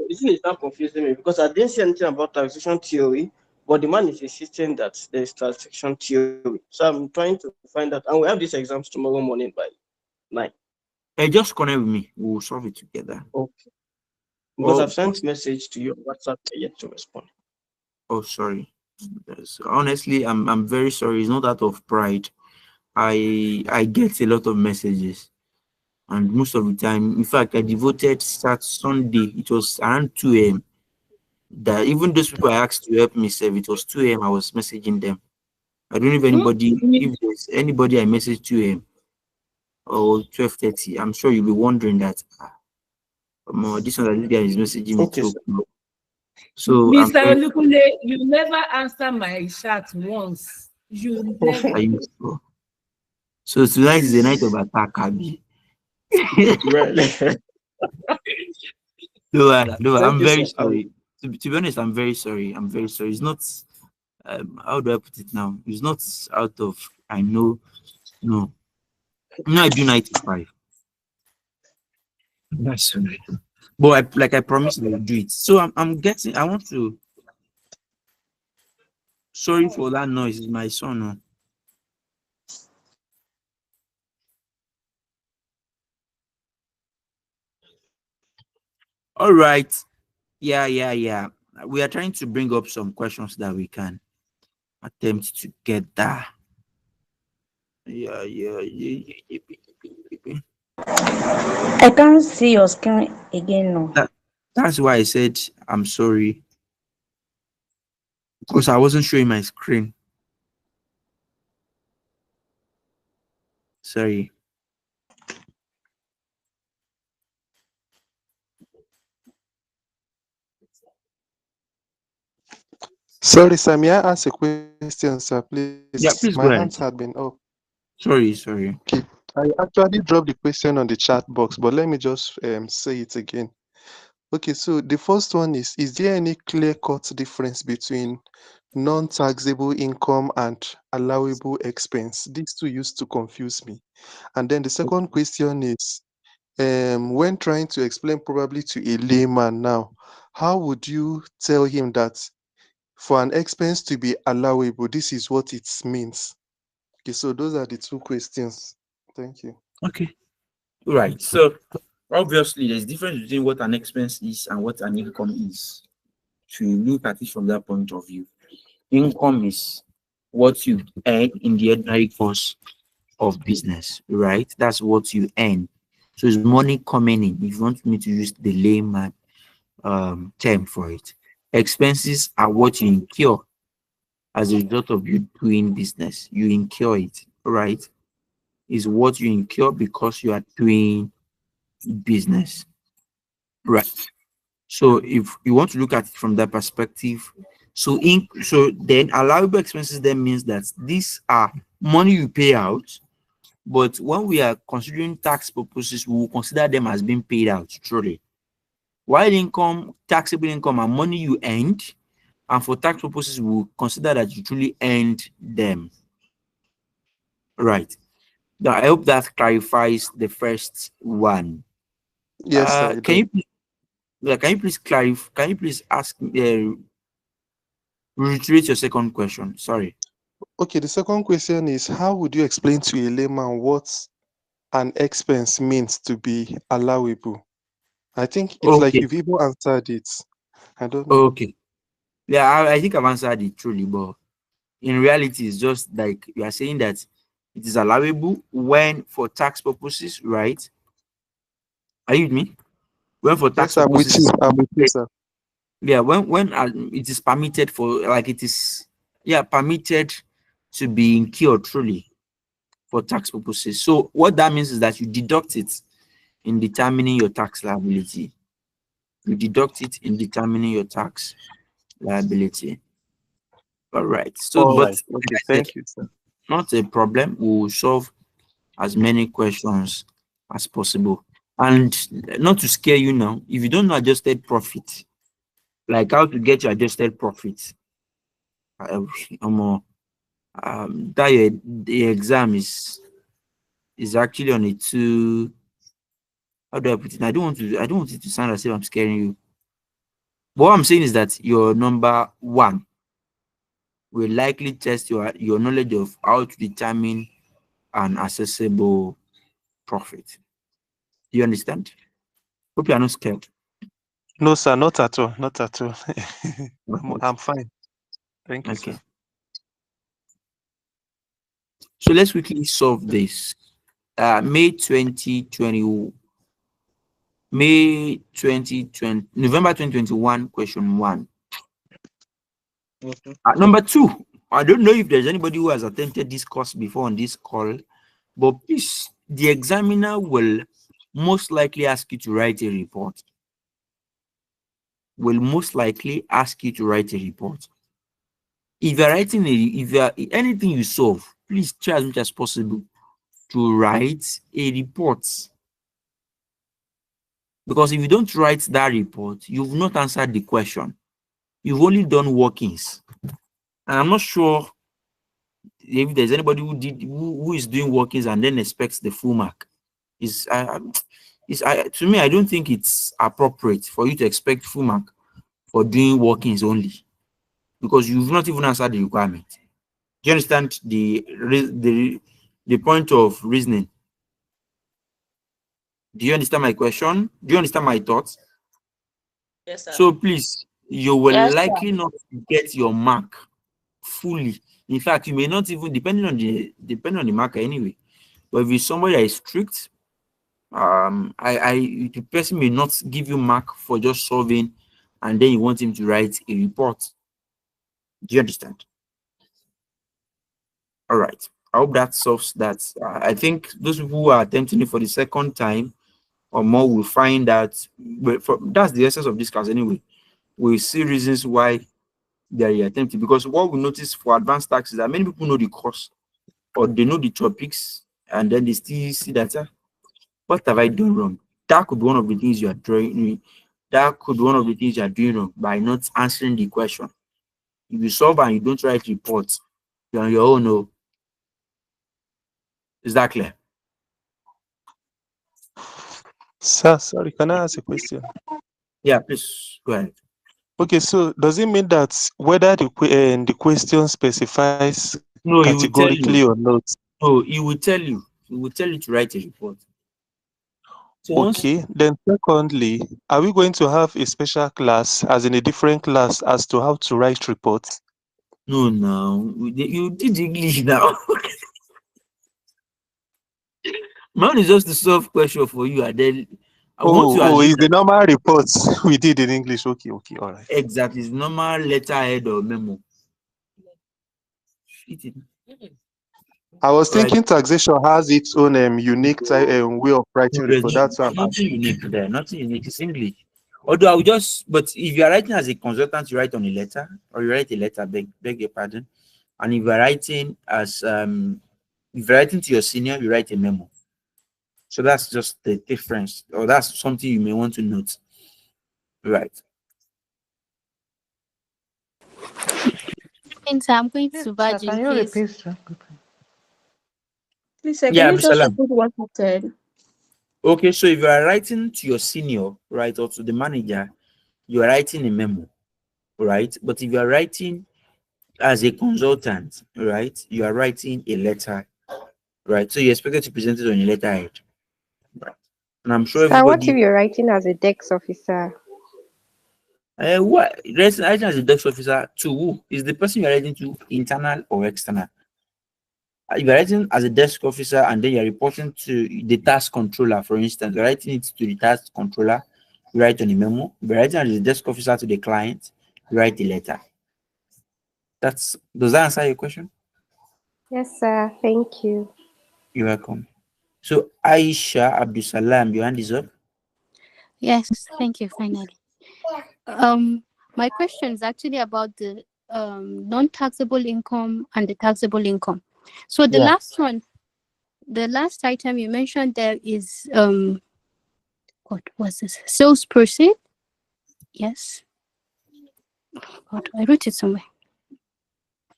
this thing is not confusing me because I didn't see anything about taxation theory, but the man is insisting that there is taxation theory. So I'm trying to find out, and we have these exams tomorrow morning by 9. just connect with me? We'll solve it together. Okay. Because Or I've sent message to you on WhatsApp yet to respond. oh, sorry. Yes, honestly, I'm very sorry. It's not out of pride. I get a lot of messages, and most of the time, in fact, I devoted start Sunday. It was around 2 a.m. That even those people I asked to help me save, it was 2 a.m. I was messaging them. I don't know if there's anybody I messaged 2 a.m. or 12:30. I'm sure you'll be wondering that this one that this guy is messaging me Okay, too. sir. So I'm Mr. very Olukunle, you never answer my chat once. You are never. you sure? So tonight is a night of attack, Abby. Well, No, thank I'm you, very sir. sorry. To be honest, I'm very sorry. I'm very sorry. It's not how do I put it now? It's not out of I know no. No, I do 9 to 5. That's sorry. But I promised I will do it. So I'm getting I want to sorry for that noise, it's my son. Oh. All right. Yeah. We are trying to bring up some questions that we can attempt to get that. Yeah. I can't see your screen again now. That's why I said I'm sorry because I wasn't showing my screen. Sorry. Sorry, sir. May I ask a question, sir, please? My Yeah, hands please had go been ahead. up. Sorry. Okay. I actually dropped the question on the chat box, but let me just say it again. Okay, so the first one is there any clear-cut difference between non-taxable income and allowable expense? These two used to confuse me. And then the second question is, when trying to explain probably to a layman now, how would you tell him that for an expense to be allowable, this is what it means? Okay, so those are the two questions. Thank you. Okay. Right. So obviously there's difference between what an expense is and what an income is. To look at it from that point of view. Income is what you earn in the ordinary course of business, right? That's what you earn. So it's money coming in. If you want me to use the layman term for it. Expenses are what you incur as a result of you doing business. You incur it, right? Is what you incur because you are doing business, right? So if you want to look at it from that perspective, so then allowable expenses then means that these are money you pay out, but when we are considering tax purposes, we will consider them as being paid out truly. While income, taxable income are money you earned, and for tax purposes, we will consider that you truly earned them. Right. Now I hope that clarifies the first one. Yes, sir, it Can does. you can you please clarify? Can you please ask reiterate your second question? Sorry. Okay, the second question is, how would you explain to a layman what an expense means to be allowable? I think it's like Okay. you've even answered it. I don't know. Okay. Yeah, I think I've answered it truly, but in reality, it's just like you are saying that it is allowable when for tax purposes, right? Are you with me? When for tax Yes, I'm with you. purposes, I'm with you, sir. yeah, when it is permitted for like it is, yeah, permitted to be incurred truly for tax purposes. So what that means is that you deduct it in determining your tax liability. You deduct it in determining your tax liability. All right. So, All but right. like Okay, I said, thank you, sir. not a problem. We'll solve as many questions as possible. And not to scare you now, if you don't know adjusted profit, like how to get your adjusted profit, um, the exam is actually on a two. How do I put it? I don't want it to sound as if I'm scaring you. But what I'm saying is that your number one will likely test your knowledge of how to determine an accessible profit. Do you understand? Hope you are not scared. No, sir, not at all. Not at all. Okay. I'm fine. Thank you, Okay. sir. So let's quickly solve this. May 2020, May 2020, November 2021, question one. Number two, I don't know if there's anybody who has attended this course before on this call, but please, the examiner will most likely ask you to write a report. Will most likely ask you to write a report. If you are anything you solve, please try as much as possible to write a report. Because if you don't write that report, you've not answered the question. You've only done workings. And I'm not sure if there's anybody who is doing workings and then expects the full mark. To me, I don't think it's appropriate for you to expect full mark for doing workings only because you've not even answered the requirement. Do you understand the point of reasoning? Do you understand my question? Do you understand my thoughts? Yes, sir. So please, you will Yes, sir. likely not get your mark fully. In fact, you may not even depending on the marker anyway. But if it's somebody that is strict, the person may not give you mark for just solving, and then you want him to write a report. Do you understand? All right. I hope that solves that. I think those people who are attempting it for the second time or more will find that, but that's the essence of this class anyway. We see reasons why they are attempting, because what we notice for advanced tax is that many people know the course or they know the topics, and then they still see that, what have I done wrong? That could be one of the things you are doing. That could be one of the things you are doing wrong by not answering the question. If you solve and you don't write reports, you're on your own. No, is that clear? Sir, sorry, can I ask a question? Yeah, please go ahead. Okay, so does it mean that whether the question specifies No, he will tell categorically you. or not? No, he will tell you. He will tell you to write a report. So once, Okay, then secondly, are we going to have a special class, as in a different class, as to how to write reports? no, now you did English now. Mine is just the soft question for you, and then I want to Oh, assume it's the that normal reports we did in English. Okay, all right. exactly is normal letterhead or memo. I was All right. thinking taxation has its own unique way of No, writing there's report. That's why I'm nothing asking. unique there. Nothing unique. It's English. Although I would just, but if you are writing as a consultant, you write on a letter, or you write a letter, beg your pardon. And if you're writing as if you're writing to your senior, you write a memo. So that's just the difference, or that's something you may want to note. Right. And so I'm going Please, to sir, badge can in you case. repeat, sir? Please, sir, can Yeah, you just Abdulsalam. repeat what you said? Okay, so if you are writing to your senior, right, or to the manager, you are writing a memo, right? But if you are writing as a consultant, right, you are writing a letter, right? So you're expected to present it on a letterhead, right? And I'm sure Sir, what if everybody, you're writing as a desk officer? what writing as a desk officer to who is the person you're writing to, internal or external? If you're writing as a desk officer and then you're reporting to the task controller, for instance, you're writing it to the task controller, you write on a memo. If you're writing as a desk officer to the client, you write a letter. Does that answer your question? Yes, sir. Thank you. You're welcome. So Aisha Abdusalam, your hand is up. Yes, thank you. Finally, my question is actually about the non-taxable income and the taxable income. So the Yeah. last one, the last item you mentioned there is what was this? Sales proceed. Yes. God, I wrote it somewhere.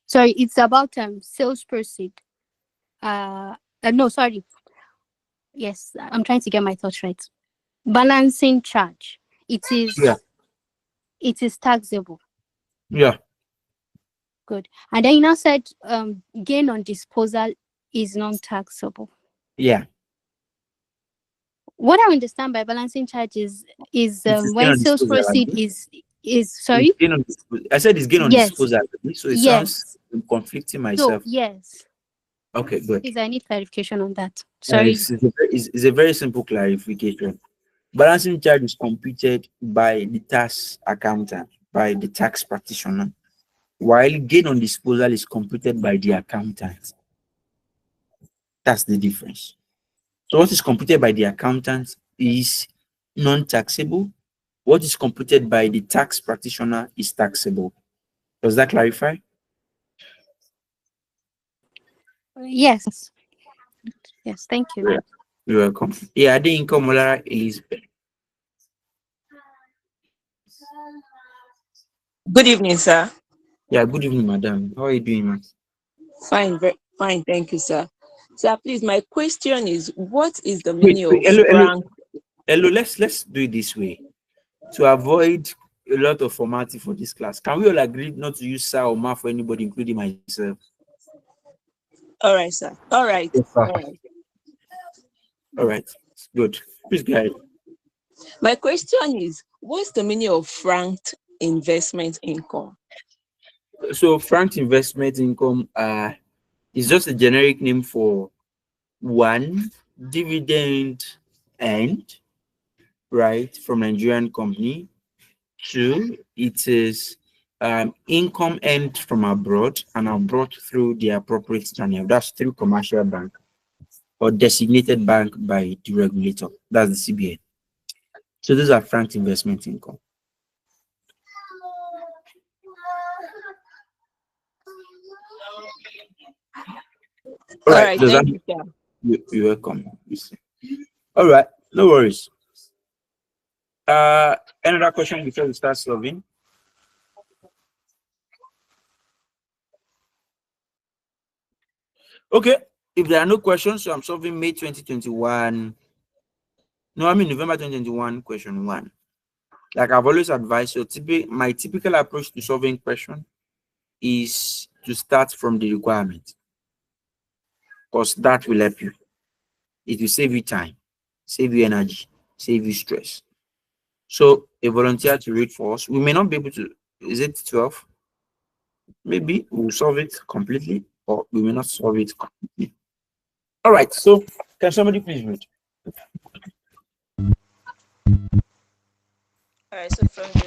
Sorry, it's about sales proceed. No, sorry. Yes, I'm trying to get my thoughts right. Balancing charge. Yeah. It is taxable. Yeah. Good. And then you now said gain on disposal is non-taxable. Yeah. What I understand by balancing charge is It is gain when on sales disposal. proceed Abi. is It's sorry. gain on disposal. I said it's gain on Yes. disposal. So it sounds Yes. conflicting So myself. yes. Okay, good. Please, I need clarification on that. Sorry. It's a very simple clarification. Balancing charge is computed by the tax accountant, by the tax practitioner, while gain on disposal is computed by the accountant. That's the difference. So what is computed by the accountant is non-taxable. What is computed by the tax practitioner is taxable. Does that clarify? Yes. Yes, thank you. Yeah. You're welcome. Yeah, the income Molara Elizabeth. Good evening, sir. Yeah, good evening, madam. How are you doing, man? Fine, very fine. Thank you, sir. Sir, please, my question is, what is the Wait, meaning wait, of hello. rank? Hello, let's do it this way. To avoid a lot of formality for this class, can we all agree not to use sir or ma for anybody, including myself? All right, sir. All right. Yes, sir. All right. All right. Good. Please go ahead. My question is, What's the meaning of franked investment income? So frank investment income is just a generic name for one, dividend earned, right, from Nigerian company. Two, it is income earned from abroad and are brought through the appropriate channel. That's through commercial bank or designated bank by the regulator. That's the CBN. So those are frank investment income. All All right. right, Does that thank you, sir. you're welcome. All right. No worries. Another question before we start solving. Okay. If there are no questions, so I'm solving May 2021. No, I mean November 2021, question one. Like I've always advised, so my typical approach to solving question is to start from the requirement, because that will help you. It will save you time, save you energy, save you stress. So a volunteer to read for us. We may not be able to. Is it 12? Maybe we'll solve it completely, or we may not solve it completely. All right. So can somebody please read? All right, so from the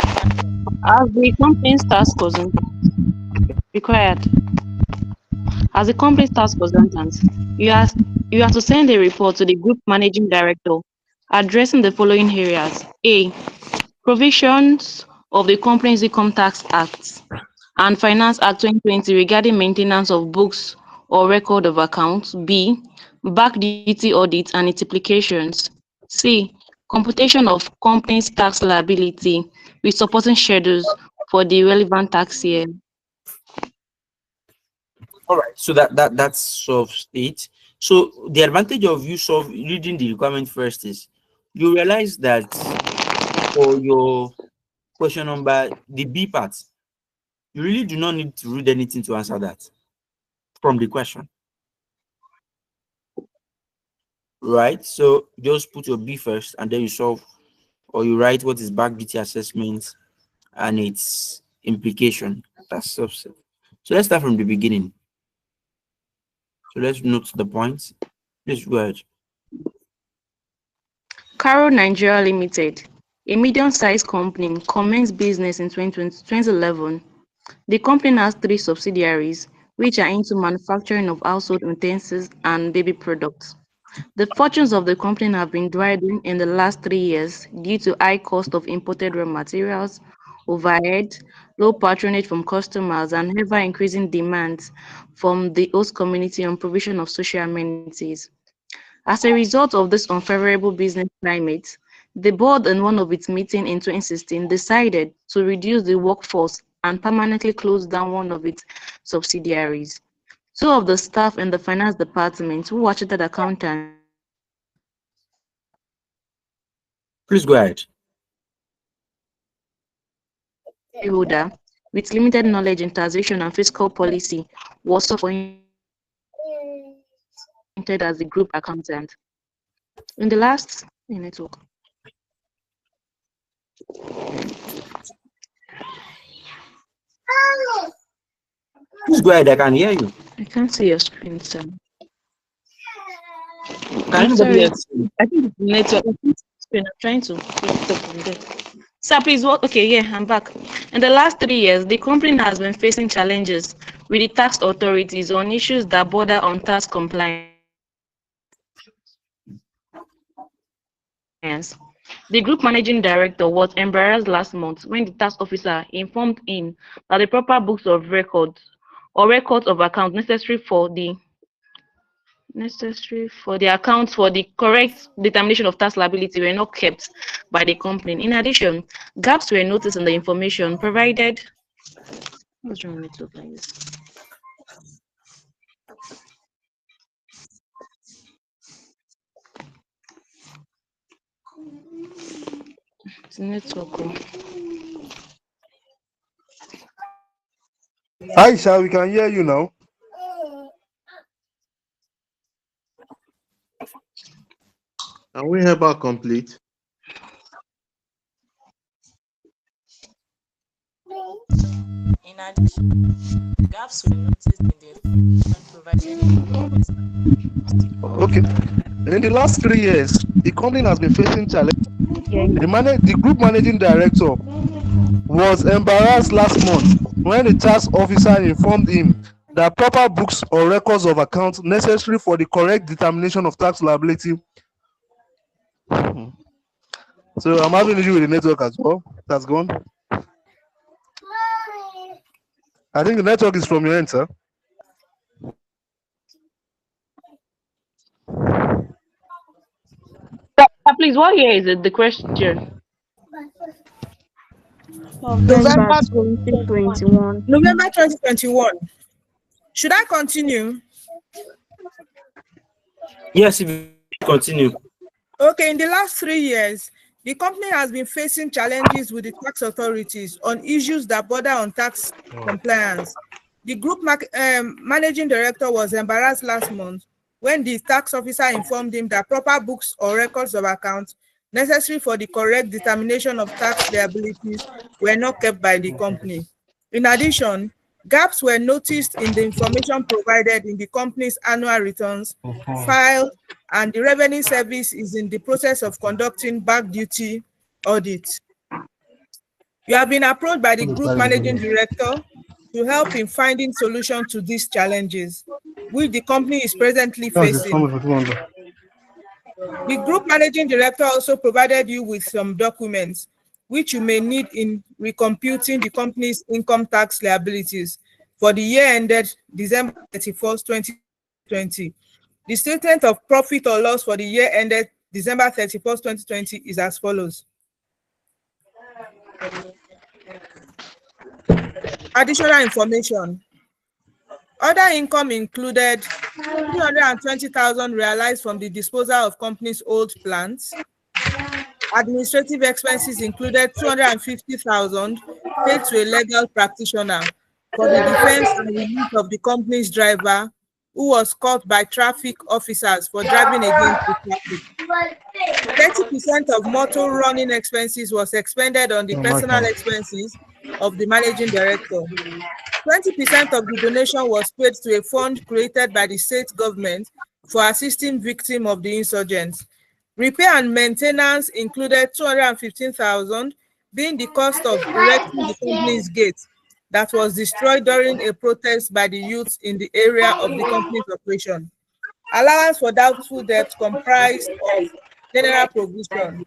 As the company's tax consultant required, as a company's tax consultant, you are you are to send a report to the group managing director addressing the following areas: A. Provisions of the Companies Income Tax Act and Finance Act 2020 regarding maintenance of books or record of accounts. B. Back duty audit and its implications. C. Computation of companies' tax liability with supporting schedules for the relevant tax year. All right. So that solves it. So the advantage of reading the requirement first is you realize that for your question number, the B part, you really do not need to read anything to answer that from the question. Right? So just put your B first and then you solve, or you write what is back duty assessment and its implication. That's subset. So let's start from the beginning. So let's note the points. Please go ahead. Caro Nigeria Limited, a medium-sized company, commenced business in 2011. The company has three subsidiaries, which are into manufacturing of household utensils and baby products. The fortunes of the company have been dwindling in the last 3 years due to high cost of imported raw materials, overhead, low patronage from customers, and ever-increasing demands from the host community on provision of social amenities. As a result of this unfavorable business climate, the board in one of its meetings in 2016 decided to reduce the workforce and permanently close down one of its subsidiaries. Two of the staff in the finance department, who were chartered accountants, Please go ahead. shareholder with limited knowledge in taxation and fiscal policy, was appointed as the group accountant. In the last network, Please go ahead. I can hear you. I can't see your screen, sir. Can I'm anybody sorry. else see? I think it's the network. I can't see the screen. I'm trying to pick it up from there. Sir, please, what? Okay, yeah, I'm back. In the last 3 years, the company has been facing challenges with the tax authorities on issues that border on tax compliance. The group managing director was embarrassed last month when the tax officer informed him that the proper books of records or records of accounts necessary for the accounts for the correct determination of tax liability were not kept by the company. In addition, gaps were noticed in the information provided. What's wrong with it look like this? It's network. Aisha, we can hear you now. Can we help her complete? In addition, gaps were noticed in the information provided in the company's Okay. In the last 3 years, the company has been facing challenges. The group managing director was embarrassed last month when the tax officer informed him that proper books or records of accounts necessary for the correct determination of tax liability. So I'm having issue with the network as well. That's gone. I think the network is from your end, sir. Please, what year is it? The question. November November 2021. November 2021. Should I continue? Yes, if you continue. Okay, in the last 3 years, the company has been facing challenges with the tax authorities on issues that border on tax compliance. The group managing director was embarrassed last month when the tax officer informed him that proper books or records of accounts necessary for the correct determination of tax liabilities were not kept by the company. In addition, gaps were noticed in the information provided in the company's annual returns filed, and the Revenue Service is in the process of conducting back duty audit. You have been approached by the group managing director to help in finding solutions to these challenges, which the company is presently facing. The group managing director also provided you with some documents which you may need in recomputing the company's income tax liabilities for the year ended December 31st, 2020. The statement of profit or loss for the year ended December 31st, 2020 is as follows. Additional information. Other income included 320,000 realized from the disposal of company's old plants. Administrative expenses included 250,000 paid to a legal practitioner for the defense and release of the company's driver who was caught by traffic officers for driving against the traffic. 30% of motor running expenses was expended on the personal expenses of the managing director. 20% of the donation was paid to a fund created by the state government for assisting victims of the insurgents. Repair and maintenance included 215,000, being the cost of erecting the company's gate that was destroyed during a protest by the youths in the area of the company's operation. Allowance for doubtful debt comprised of general provision,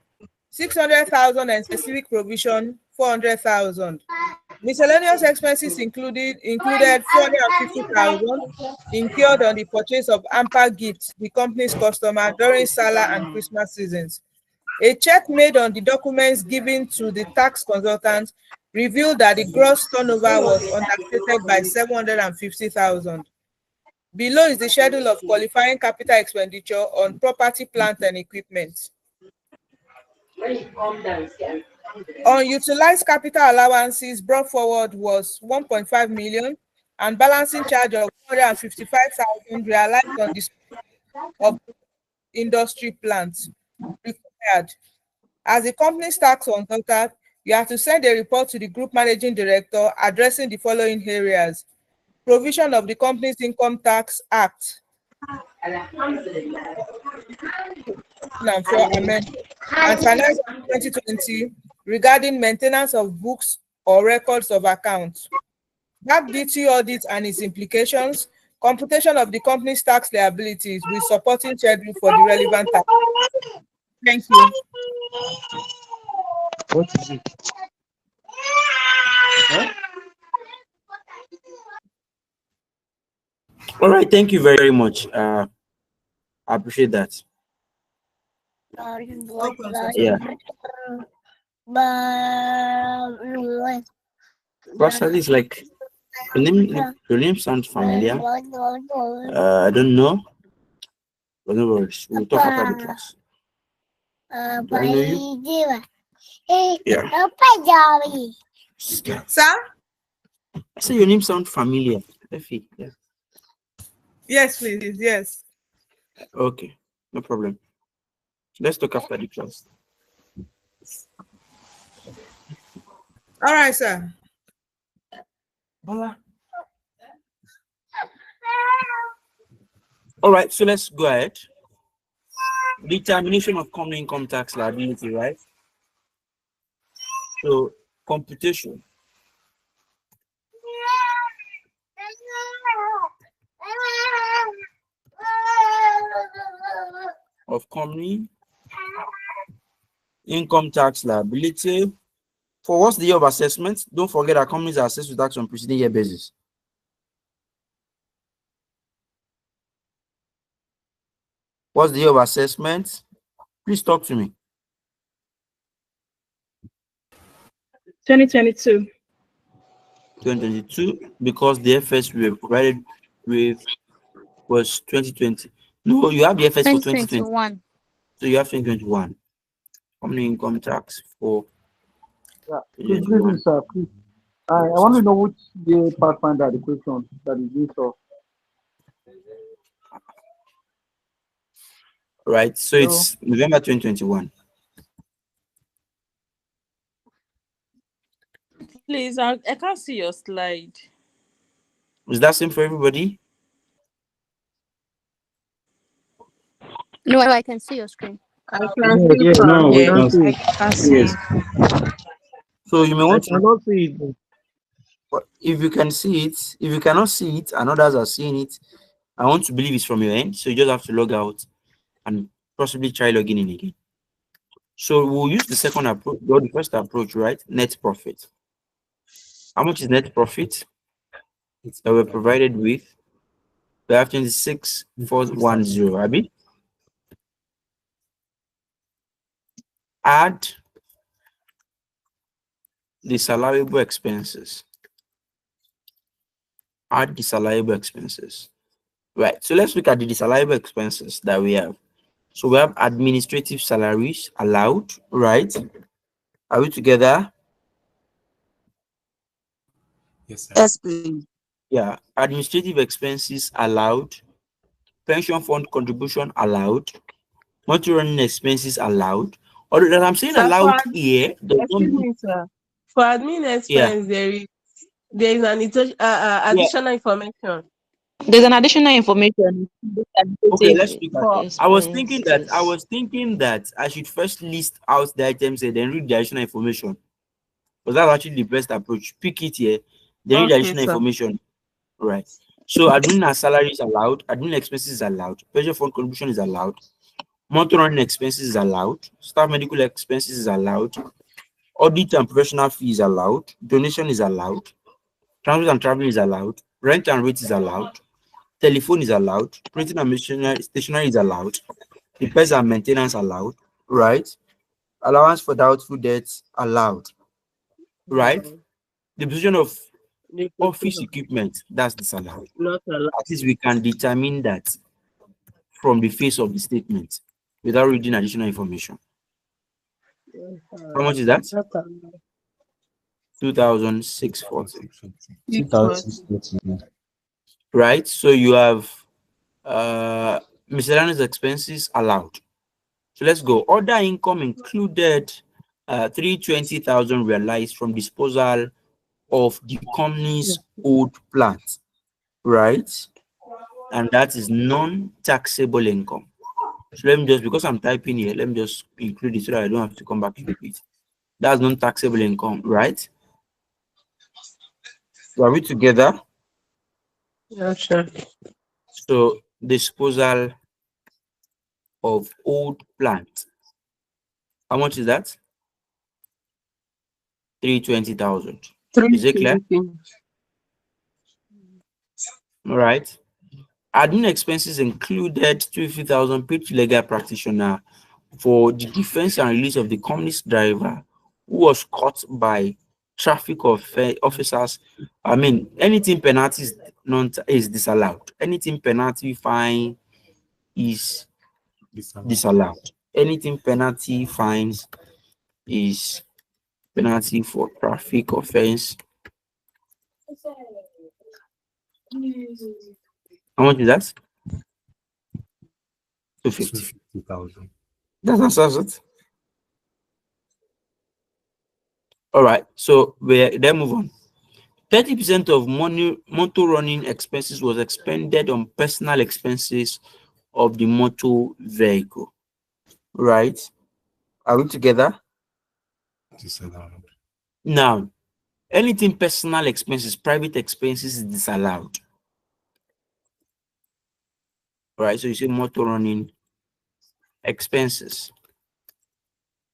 600,000, and specific provision, 400,000. Miscellaneous expenses included 450,000 incurred on the purchase of hamper gifts the company's customer during Salah and Christmas seasons. A check made on the documents given to the tax consultant revealed that the gross turnover was understated by 750,000. Below is the schedule of qualifying capital expenditure on property, plant, and equipment. Unutilized capital allowances brought forward was 1.5 million, and balancing charge of 155,000 realized on the of industry plants required. As the company's tax consultant, you have to send a report to the group managing director addressing the following areas: provision of the Company's Income Tax Act and Finance Act 2020 regarding maintenance of books or records of accounts, back duty audit and its implications, computation of the company's tax liabilities with supporting schedule for the relevant tax. Thank you. What is it? Huh? All right, thank you very much. I appreciate that. Yeah. Personally, it's like your name sounds familiar. I don't know, but no worries. We'll talk after the class. Do I know you? Yeah. Sir? I say your name sounds familiar. Effie, yeah. Yes, please. Yes. Okay, no problem. Let's talk after the class. All right, sir. Bola. All right, so let's go ahead. Determination of common income tax liability, right? So computation of company income tax liability. For what's the year of assessment? Don't forget that companies are assessed with tax on preceding year basis. What's the year of assessment? Please talk to me. 2022. 2022, because the FS we were provided with was 2020. No, you have the FS for 2020. 2021. So you have 2021. Company income tax for Yeah, please, good evening, 2021. sir. Please, I want to know which year Pathfinder the question that is based off. Right, so it's November 2021. Please, I can't see your slide. Is that same for everybody? No, I can see your screen. I can No, see yeah, from no, we Yeah, can here. see I it. can't see Yes. it. So you may I want to, cannot see it. if you can see it, if you cannot see it and others are seeing it, I want to believe it's from your end. So you just have to log out and possibly try logging in again. So we'll use the second approach, or the first approach, right? Net profit. How much is net profit that we're provided with? We have 26,410. Abi? Add disallowable expenses. Add disallowable expenses. Right. So let's look at the disallowable expenses that we have. So we have administrative salaries allowed, right? Are we together? Yes, please. Yeah. Administrative expenses allowed. Pension fund contribution allowed. Monthly running expenses allowed. Although that I'm saying Sir, for allowed here does not excuse mean, me, sir. For admin yeah. expense, there is an Yeah. additional information. There's an additional information. Okay, Administrative let's look at For it. I was thinking that expenses. I should first list out the items and then read the additional information. Because that's actually the best approach. Pick it here, then read the okay, additional sir. information. Right. So admin and salary is allowed, admin expenses is allowed, pension fund contribution is allowed, monthly running expenses is allowed, staff medical expenses is allowed, audit and professional fee is allowed, donation is allowed, transport and traveling is allowed, rent and rate is allowed, telephone is allowed, printing and stationery is allowed, repairs and maintenance allowed, right? Allowance for doubtful debts allowed, right? The position of office equipment, that's disallowed. Not allowed. At least we can determine that from the face of the statement without reading additional information. How much is that? Not allowed. 2,640. 640. Right? So you have miscellaneous expenses allowed. So let's go. Other income included 320,000 realized from disposal of the company's old plant, right? And that is non-taxable income. So let me just, because I'm typing here, let me just include it so that I don't have to come back to repeat. That's non-taxable income, right? So are we together? Yeah, sure. So disposal of old plant. How much is that? 320,000. Is it clear? 320. All right. Admin expenses included 250,000 paid to legal practitioner for the defense and release of the company's driver who was caught by traffic officers. I mean, anything penalty is disallowed. Anything penalty fine is disallowed. Anything penalty fines is penalty for traffic offense. How much is that? 250,000. That answers it. All right. So we then move on. 30% of motor running expenses was expended on personal expenses of the motor vehicle. Right? Are we together? Disallowed. Now, anything personal expenses, private expenses is disallowed. Right? So you say motor running expenses.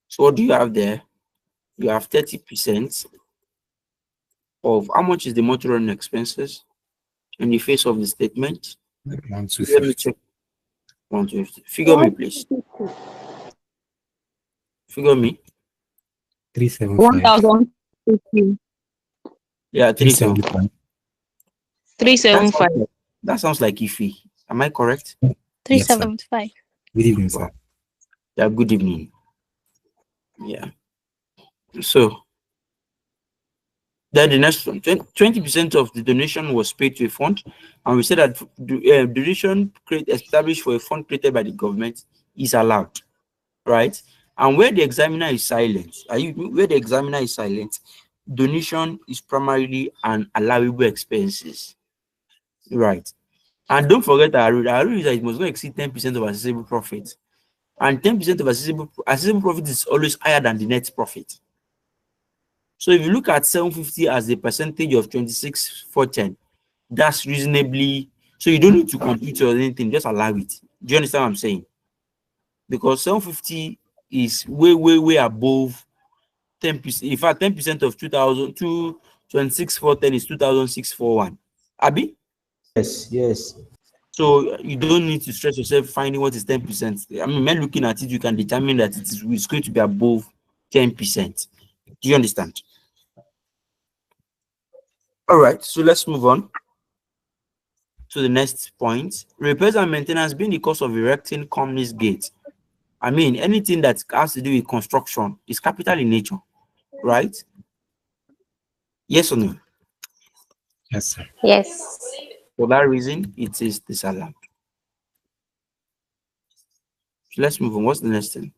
So what do you have there? You have 30% of how much is the motor running expenses in the face of the statement. Like Let me 1,250. check. 150. Figure me, please. Figure me. 375. 1,050. Yeah, 37. 375. 375. That sounds like Ife. Am I correct? Yes, sir. 375. Good evening, Wow. sir. Yeah, good evening. Yeah. So then the next one, 20% of the donation was paid to a fund, and we said that donation established for a fund created by the government is allowed, right? And where the examiner is silent, where the examiner is silent, donation is primarily an allowable expenses, right? And don't forget our rule is that it must not exceed 10% of accessible profit, and 10% of accessible profit is always higher than the net profit. So if you look at 750 as a percentage of 26,410, that's reasonably, so you don't need to compute or anything, just allow it. Do you understand what I'm saying? Because 750 is way above 10%. In fact, 10% of 26,410 is 2,641. Abi? Yes. So you don't need to stress yourself finding what is 10%. I mean, when looking at it, you can determine that it's going to be above 10%. Do you understand? All right, so let's move on to the next point. Repairs and maintenance being the cost of erecting company's gate. I mean, anything that has to do with construction is capital in nature, right? Yes or no? Yes, sir. Yes. For that reason, it is disallowed. So let's move on. What's the next thing?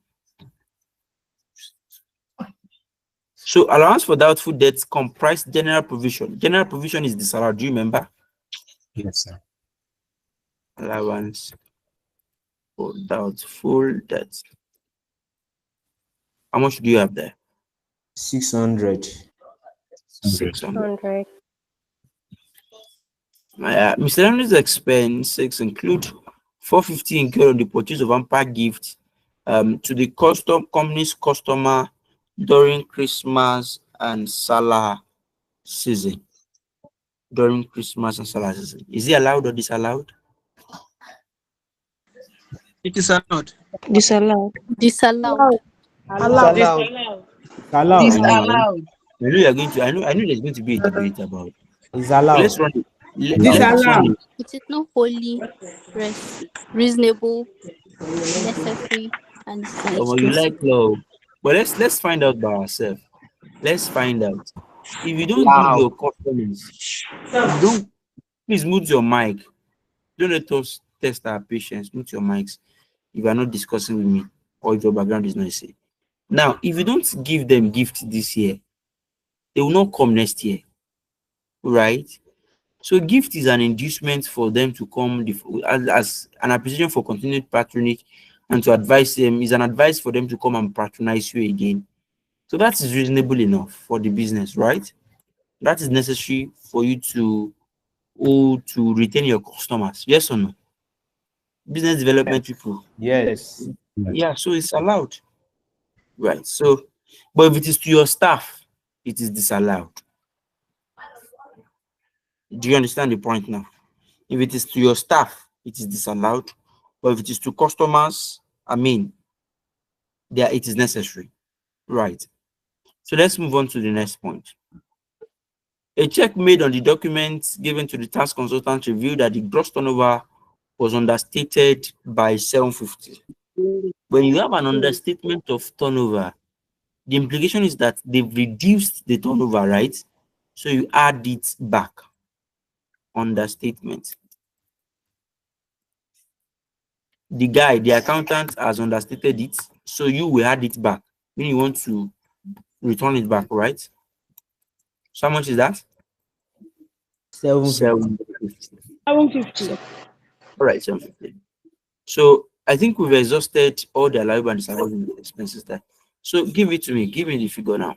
So allowance for doubtful debts comprise general provision. General provision is disallowed. Do you remember? Yes, sir. Allowance for doubtful debts. How much do you have there? 600. 600. 100. Miscellaneous expenses include 450 incurred on the purchase of hamper gift to the company's customer during Christmas and Salah season. During Christmas and Salah season. Is it allowed or disallowed? It is allowed. Disallowed. Disallowed. Allowed. Allowed. It's allowed. I know. Disallowed. I know you're going to. I know there's going to be a debate about it. It's But let's allowed. run it. Let's run Disallowed. it. It is not wholly reasonable, necessary, and it is an Oh, you expensive. like law. But let's find out by ourselves. Let's find out. If you don't give Wow. your customers, if you don't, please mute your mic. Don't let us test our patience. Mute your mics if you are not discussing with me or if your background is noisy. Now, if you don't give them gift this year, they will not come next year, right? So, gift is an inducement for them to come as an appreciation for continued patronage and to advise them, is an advice for them to come and patronize you again. So, that is reasonable enough for the business, right? That is necessary for you to retain your customers. Yes or no? Business development people. Yes. Yeah, so it's allowed. Right. So, but if it is to your staff, it is disallowed. Do you understand the point now? If it is to your staff, it is disallowed. But if it is to customers, I mean, there it is necessary. Right. So let's move on to the next point. A check made on the documents given to the tax consultant revealed that the gross turnover was understated by 750. When you have an understatement of turnover, the implication is that they've reduced the turnover, right? So you add it back. Understatement. The accountant has understated it, so you will add it back. When you want to return it back, right? So how much is that? 750. 750. All right, 750. So I think we've exhausted all the allowable and disallowable expenses there. So give it to me. Give me the figure now.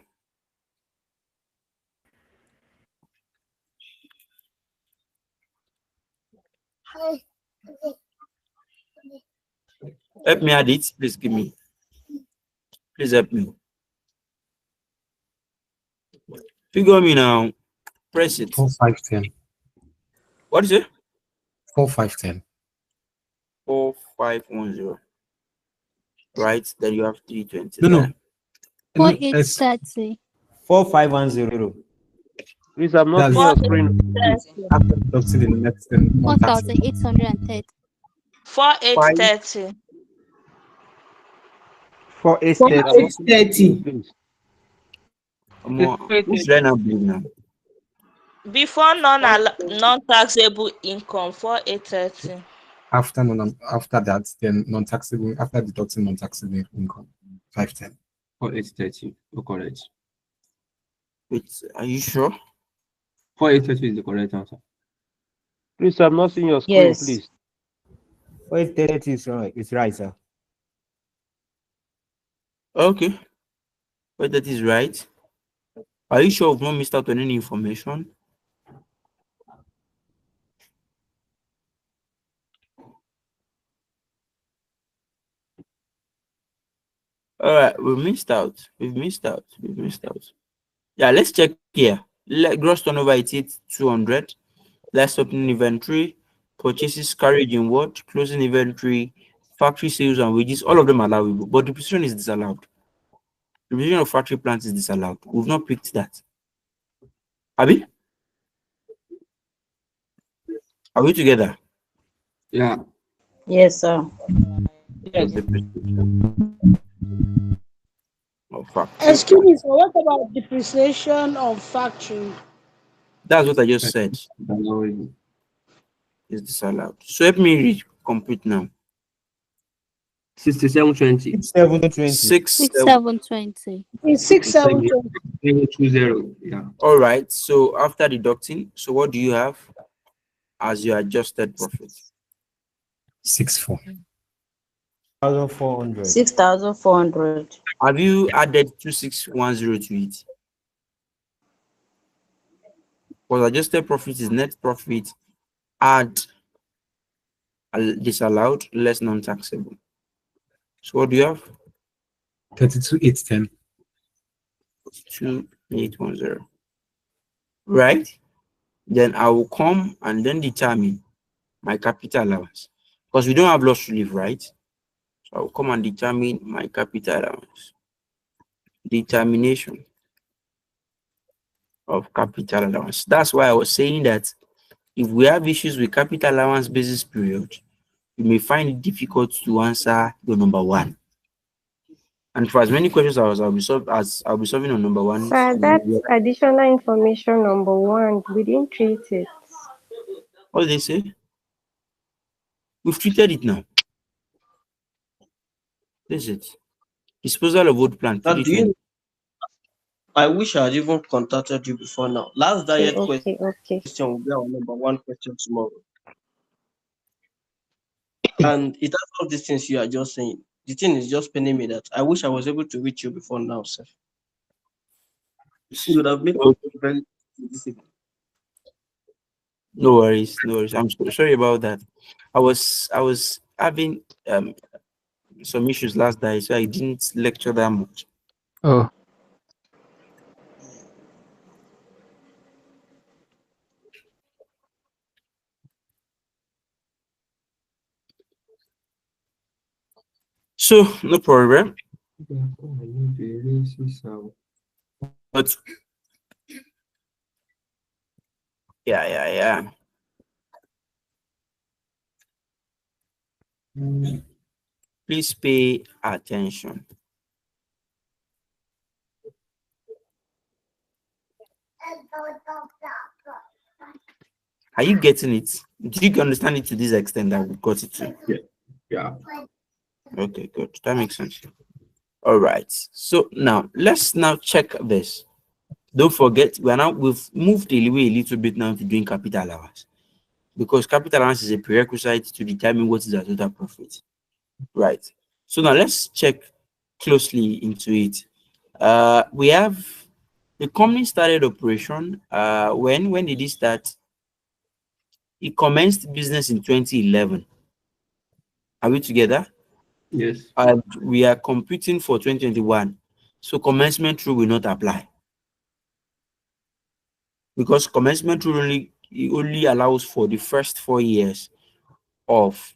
Help me add it. Please give me. Please help me. Figure me now. Press it. 4510. What is it? 4510. 4510. Right. Then you have 320 No, there. no. 4830. 4510. Please, I'm not That's seeing your screen. after deducting the next non-taxable. 4830. 4830. 4830. 4830. Please. Who should I now blame now? Before non-taxable income, 4830. After that, then non-taxable, after deducting non-taxable income, 510. 4830. You're correct. Wait, are you sure? 4830 is the correct answer. Please, I'm not seeing your screen, Yes. please. 4830 is right. It's right, sir. Okay. But that is right. Are you sure we've not missed out on any information? All right, we missed out. We've missed out. We've missed out. Yeah, let's check here. Gross turnover is 200. Last opening inventory, purchases carried in what? Closing inventory, factory sales and wages. All of them are allowable, but depreciation is disallowed. Depreciation of factory plants is disallowed. We've not picked that. Abi? Are we together? Yeah. Yes, sir. Yes. Of factory Excuse plant. me, so what about depreciation of factory? That's what I just said. Allowable. Is disallowed. So help me read complete now. 6720. 6720. 6720. It's 6720. 720. Yeah. All right. So after deducting, so what do you have as your adjusted profit? 64. 400. 6400. Have you added 2610 to it? Because adjusted profit is net profit, add disallowed, less non-taxable. So what do you have? 32810. 2810. Right? Then I will come and then determine my capital allowance. Because we don't have loss relief, right? So I will come and determine my capital allowance. Determination of capital allowance. That's why I was saying that if we have issues with capital allowance basis period, you may find it difficult to answer your number one. And for as many questions I'll be solving on number one. Sir, that's additional information number one. We didn't treat it. What did they say? We've treated it now. This is it. Disposal of old plant. Now, I wish I had even contacted you before now. Last diet Okay. question will be our number one question tomorrow. And it has all these things you are just saying. The thing is just paining me that I wish I was able to reach you before now, sir. You would have made me very easy. No worries, no worries. I'm so sorry about that. I was having some issues last day, so I didn't lecture that much. Oh. So no problem. But yeah. Please pay attention. Are you getting it? Do you understand it to this extent that we got it to? Yeah. Okay, good. That makes sense. All right. So now let's check this. Don't forget, we've moved away a little bit now to doing capital allowance, because capital allowance is a prerequisite to determine what is our total profit. Right. So now let's check closely into it. We have the company started operation. When did it start? It commenced business in 2011. Are we together? Yes. And we are computing for 2021. So commencement rule will not apply, because commencement rule only allows for the first 4 years of,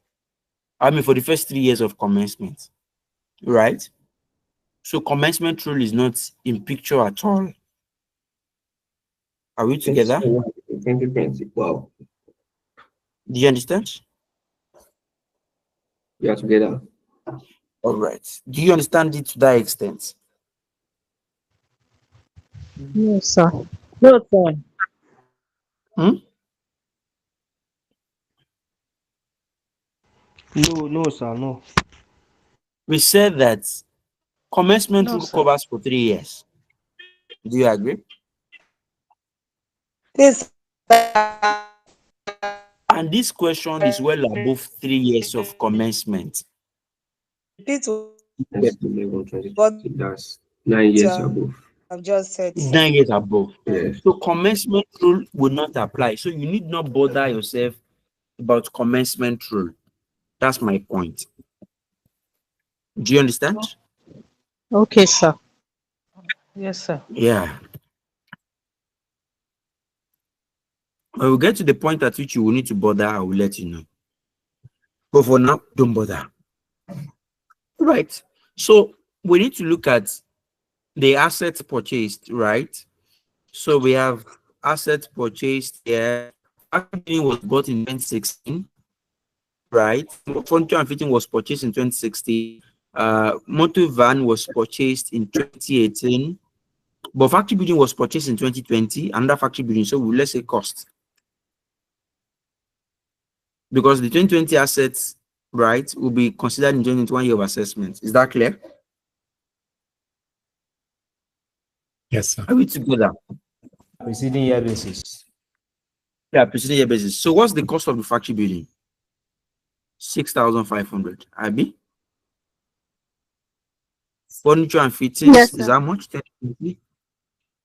for the first 3 years of commencement, right? So commencement rule is not in picture at all. Are we together? 2020. Wow. Do you understand? We are together. All right. Do you understand it to that extent? No, sir. No, sir. Hmm? No, sir, no. We said that commencement No, rule sir. covers for 3 years. Do you agree? Yes. And this question is well above 3 years of commencement. Repeat That's the level 2020. what That's 9 years you above. have just said, It's sir. 9 years above. Yes. So commencement rule will not apply. So you need not bother yourself about commencement rule. That's my point. Do you understand? Okay, sir. Yes, sir. Yeah. When we get to the point at which you will need to bother, I will let you know. But for now, don't bother. Right. So we need to look at the assets purchased, right? So we have assets purchased here. Factory was bought in 2016, right? Furniture and fitting was purchased in 2016. Motor van was purchased in 2018, but factory building was purchased in 2020. Under factory building, so let's say cost, because the 2020 assets, right, will be considered in 2021 year of assessment. Is that clear? Yes, sir. Are we together? Preceding year basis. Yeah, preceding year basis. So what's the cost of the factory building? 6,500. Abi? Furniture and fittings Yes, is sir. how much? 2,000.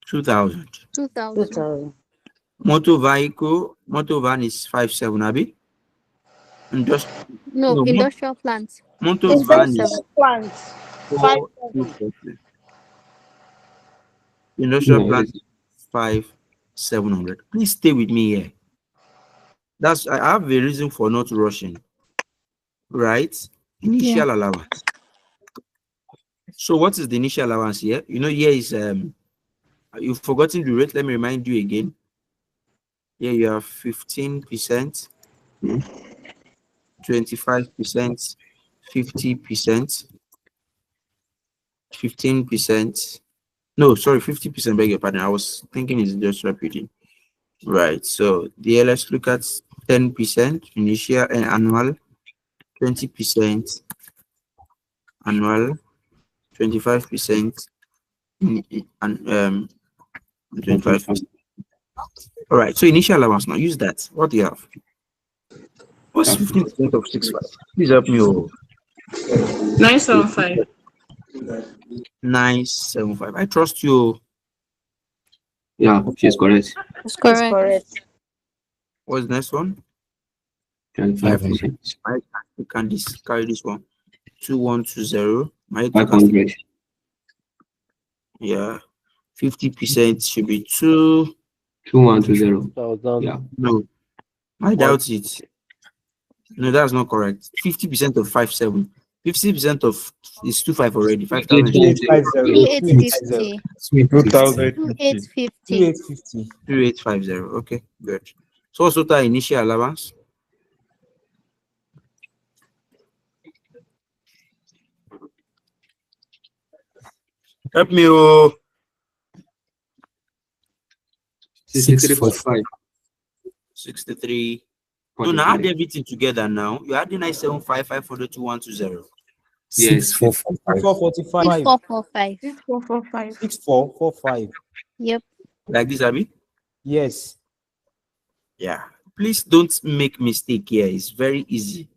2,000. 2000. Motor van is 5,700. Abi? Just No, no. industrial plants. Motor It's van is 5,700. Plants. 4,240. Industrial No, plant it's 5,700. Please stay with me here. I have a reason for not rushing. Right? Initial allowance. So what is the initial allowance here? You know, here is you've forgotten the rate. Let me remind you again. Here you have 15%, 25%, 50%, 15%. No, sorry, 50%. Beg your pardon. I was thinking it's just repeating. Right. So let's look at 10% initial and annual, 20% annual, 25% and 25%. All right. So initial allowance now. Use that. What do you have? What's 15% of 6,500? Please help me. 975. 975. I trust you. yeah, she's correct. That's It's correct. correct. What's the next one? 25%. You can carry this one. 2120. 500. Yeah. 50% should be 2. 2120. Yeah. No, I doubt it. No, that's not correct. 50% of 5,700. 50% of is 2,500 already. 5,000. 2850. 2,850. 2850. 2850. Okay, good. So what's total initial allowance? Help me. 63.5. 63. No, now add everything together now. You're adding 975, 500, 2120. Yes. 6445. 6445. 6445. 6445. Yep. Like this, Abby? Yes. Yeah. Please don't make mistake here. It's very easy.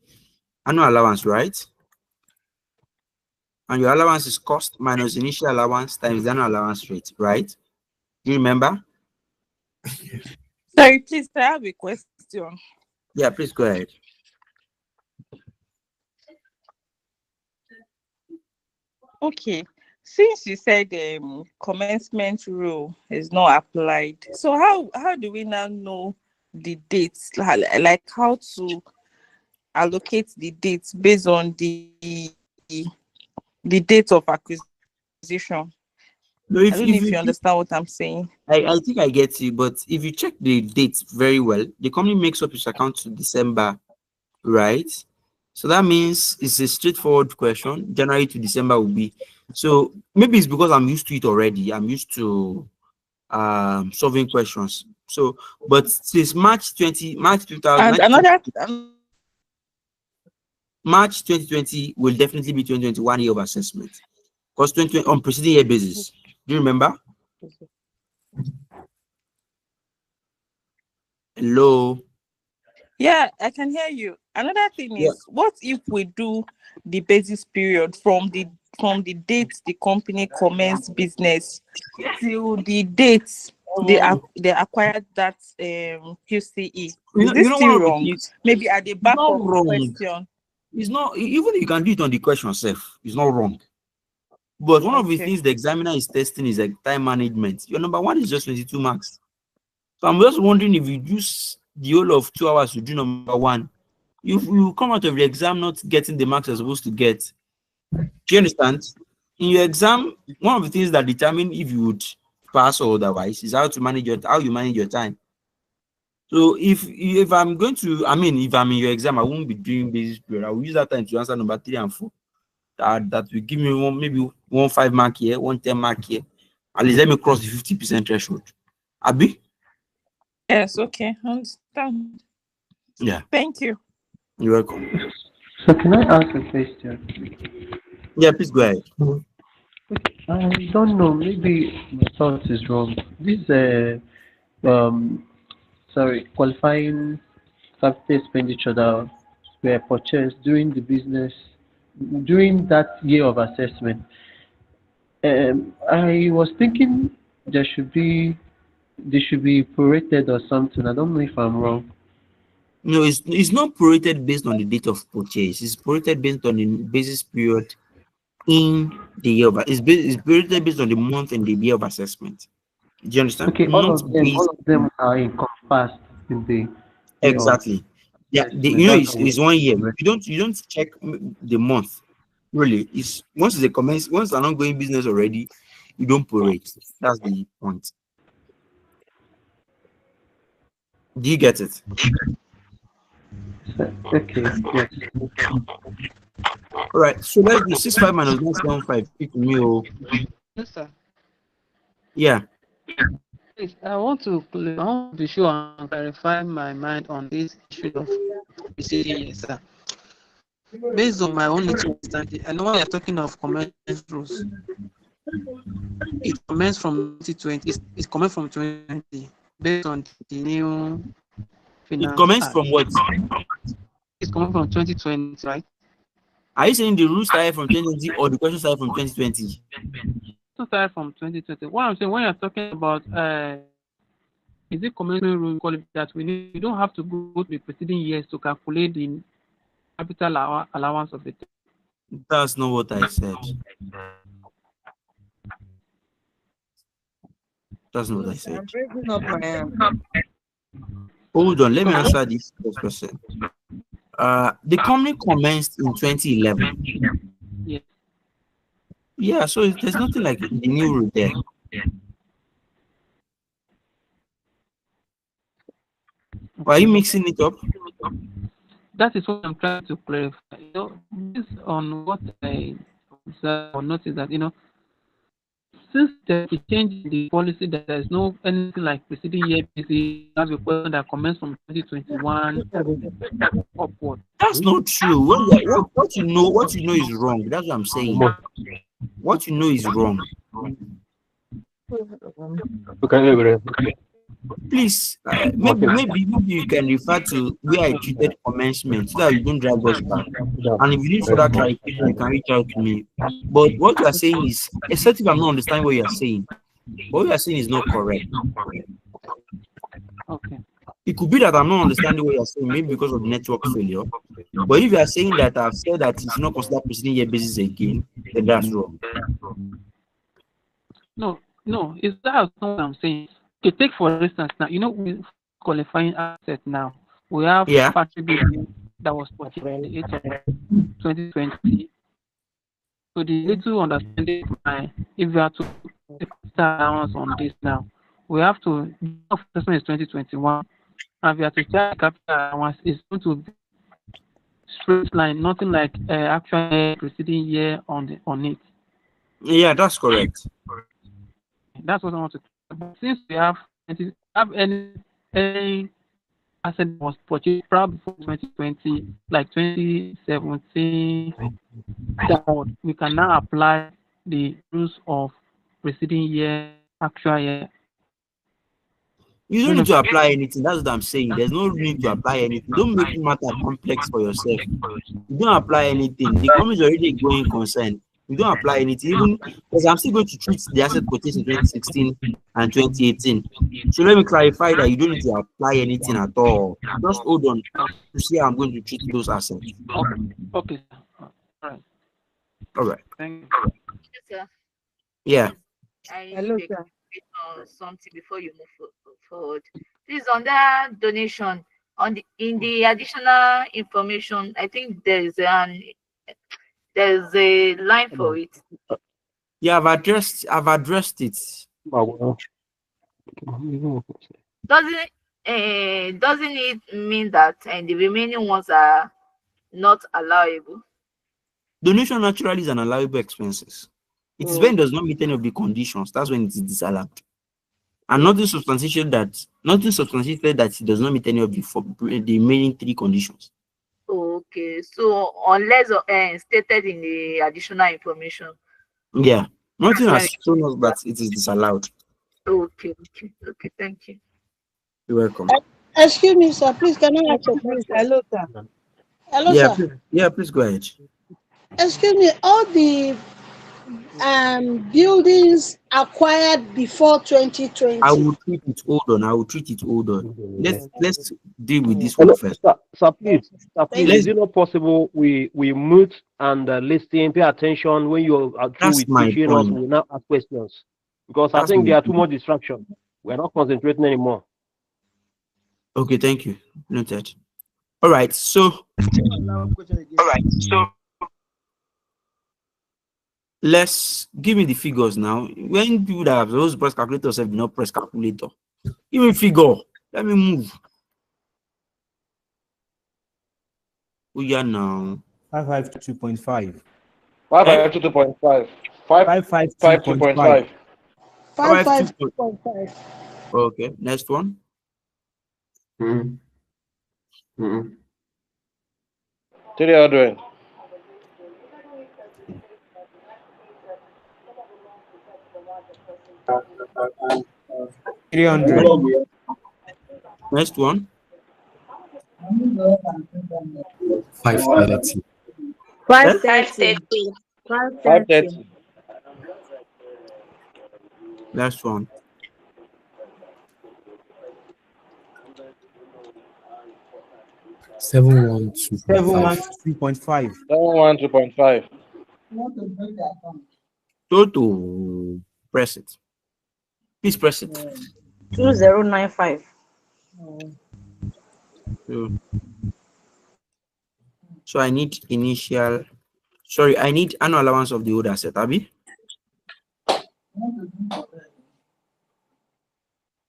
Annual allowance, right? And your allowance is cost minus initial allowance times the annual allowance rate, right? Do you remember? Sorry, please, I have a question. Yeah, please go ahead. Okay. Since you said commencement rule is not applied, so how do we now know the dates? Like how to allocate the dates based on the date of acquisition? No, I don't know if you understand what I'm saying. I think I get you, but if you check the dates very well, the company makes up its account to December, right? So that means it's a straightforward question. January to December will be. So maybe it's because I'm used to it already. I'm used to solving questions. So, but since March 2000, And another March 2020 will definitely be 2021 year of assessment because 2020 on preceding year basis. Do you remember? Hello. Yeah, I can hear you. Another thing Yeah. is, what if we do the basis period from the date the company commenced business till the date they acquired that QCE? Is this You know one still of the wrong? things. Maybe at the It's back not of the wrong. question. It's not, even if you can do it on the question itself, it's not wrong. But one of the Okay. things the examiner is testing is like time management. Your number one is just 22 marks. So I'm just wondering if you use the whole of 2 hours to do number one, you come out of the exam not getting the marks you're supposed to get. Do you understand? In your exam, one of the things that determine if you would pass or otherwise is how you manage your time. So if I'm going to, if I'm in your exam, I won't be doing basis period. I will use that time to answer number 3 and 4. That will give me maybe 1 5 mark here, 1 10 mark here. At least let me cross the 50% threshold. Abi? Yes, okay. Understand. Yeah. Thank you. You're welcome. So can I ask a question? Yeah, please go ahead. I don't know. Maybe my thought is wrong. This qualifying capital expenditure that were purchased during the business during that year of assessment. I was thinking there should be they should be prorated or something. I don't know if I'm wrong. No, it's not prorated based on the date of purchase. It's prorated based on the basis period in the year of it's prorated based on the month and the year of assessment. Do you understand? Okay, Not all based of them are encompassed in the year of exactly. Yeah, assessment. That's it's 1 year. You don't check the month. Really, it's once an ongoing business already, you don't prorate. That's the point. Do you get it? okay. Yes. All right. So let's do 65 minus 175. Pick me. Oh, Yes, sir. yeah. Please, I want to be sure and clarify my mind on this issue of preceding years, sir. Based on my own little understanding, I know when you're talking of commencement rules, it commenced from 2020. It's coming from 2020 based on the new It finance commenced act. from what? It's coming from 2020, right? Are you saying the rule started from 2020 or the question started from 2020? It started from 2020. What I'm saying, when you're talking about is it commencement rule that we don't have to go to the preceding years to calculate the capital allowance of the thing? That's not what I said. That's not what I said. I'm raising up my hand. Hold on, let me answer this first question. The company commenced in 2011. Yes. Yeah, so there's nothing like the new rule there. Why are you mixing it up? That is what I'm trying to clarify. Based on what I observe or notice that, since there's a change in the policy, that there's no anything like preceding year basis, that's a question that commenced from 2021 upward. That's not true. What you know is wrong. That's what I'm saying. What you know is wrong. Okay. Please, maybe you can refer to where I treated commencement so that you don't drag us back. And if you need further clarification, you can reach out to me. But what you are saying is, except if I'm not understanding what you are saying, what you are saying is not correct. Okay. It could be that I'm not understanding what you're saying, maybe because of network failure. But if you are saying that I've said that it's not considered preceding year basis again, then that's wrong. No, it's that's not what I'm saying. Okay, take for instance now, we qualifying asset now. We have Yeah. factory building that was purchased in the 8th of 2020. So the little understanding of mine, if we are to take allowance on this now, we have to assessment is 2021, and we have to check capital allowance is going to be straight line, nothing like actual preceding year on it. Yeah, that's correct. That's what I want to. But since we have any asset that was purchased probably before 2020, like 2017, downward, we can now apply the rules of preceding year, actual year. You don't need to apply anything. That's what I'm saying. There's no need to apply anything. Don't make the matter complex for yourself. You don't apply anything. The company is already going concern. You don't apply anything, even because I'm still going to treat the asset purchase in 2016 and 2018. So let me clarify that you don't need to apply anything at all. Just hold on to see how I'm going to treat those assets. Okay. All right. All right. Thank you. Sir. Yeah. Hello, sir. Something before you move forward. This is on that donation. In the additional information, I think there's a line for it. Yeah, I've addressed it. Doesn't it mean that the remaining ones are not allowable? Donation naturally is an allowable expenses. It is when it does not meet any of the conditions. That's when it is disallowed. And nothing substantiated that it does not meet any of the remaining 3 conditions. Okay, so unless stated in the additional information. Yeah, nothing has shown us that it is disallowed. Okay, thank you. You're welcome. Excuse me, sir. Please, can I ask a question? Hello, sir. Hello, Yeah, sir. please go ahead. Excuse me. All the buildings acquired before 2020. I will treat it. Hold on. Let's deal with this one first. Sir, please, is it not possible we mute and listen, pay attention when you are through with teaching us? We will now ask questions because I think there are too much distraction. We are not concentrating anymore. Okay, thank you. Noted. All right, so let's give me the figures now. When people that have those press calculators have not press calculator, give me figure. Let me move. Oh yeah, now 552.5. 552.5. 552.5. 552.5. Okay, next one. 300. 300. Next one. 530. 530. 530. Last one. 712.5. 712.5. Total. Press it. Please press it. 2095. So I need initial. Sorry, I need annual allowance of the old asset, Abby.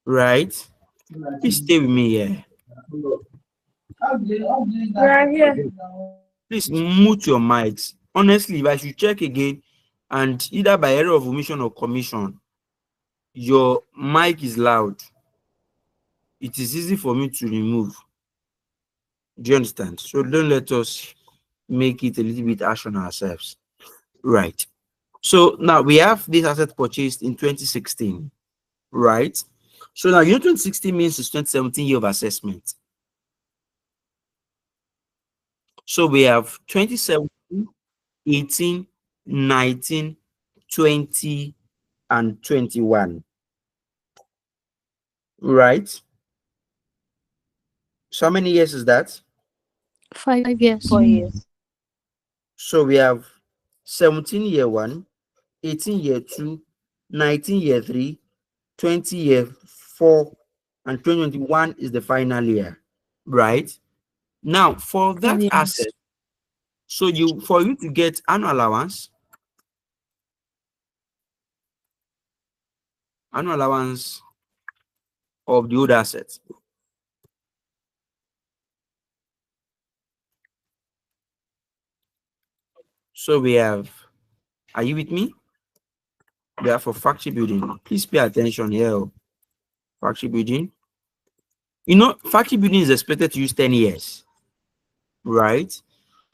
Right. Please stay with me here. Please mute your mics. Honestly, if I should check again, and either by error of omission or commission, your mic is loud, it is easy for me to remove. Do you understand? So don't let us make it a little bit harsh on ourselves. Right. So now we have this asset purchased in 2016. right? So now, 2060 means it's 2017 year of assessment. So we have 2017, 18, 19, 20, and 21, right? So how many years is that? 5 years. 4 years. So we have 17 year 1, 18 year 2, 19 year 3, 20 year 4, and 2021 is the final year, right? Now, for that Yes. asset, so for you to get an allowance of the old asset, so we have, are you with me? We have for factory building. Please pay attention here. Factory building. Factory building is expected to use 10 years, right?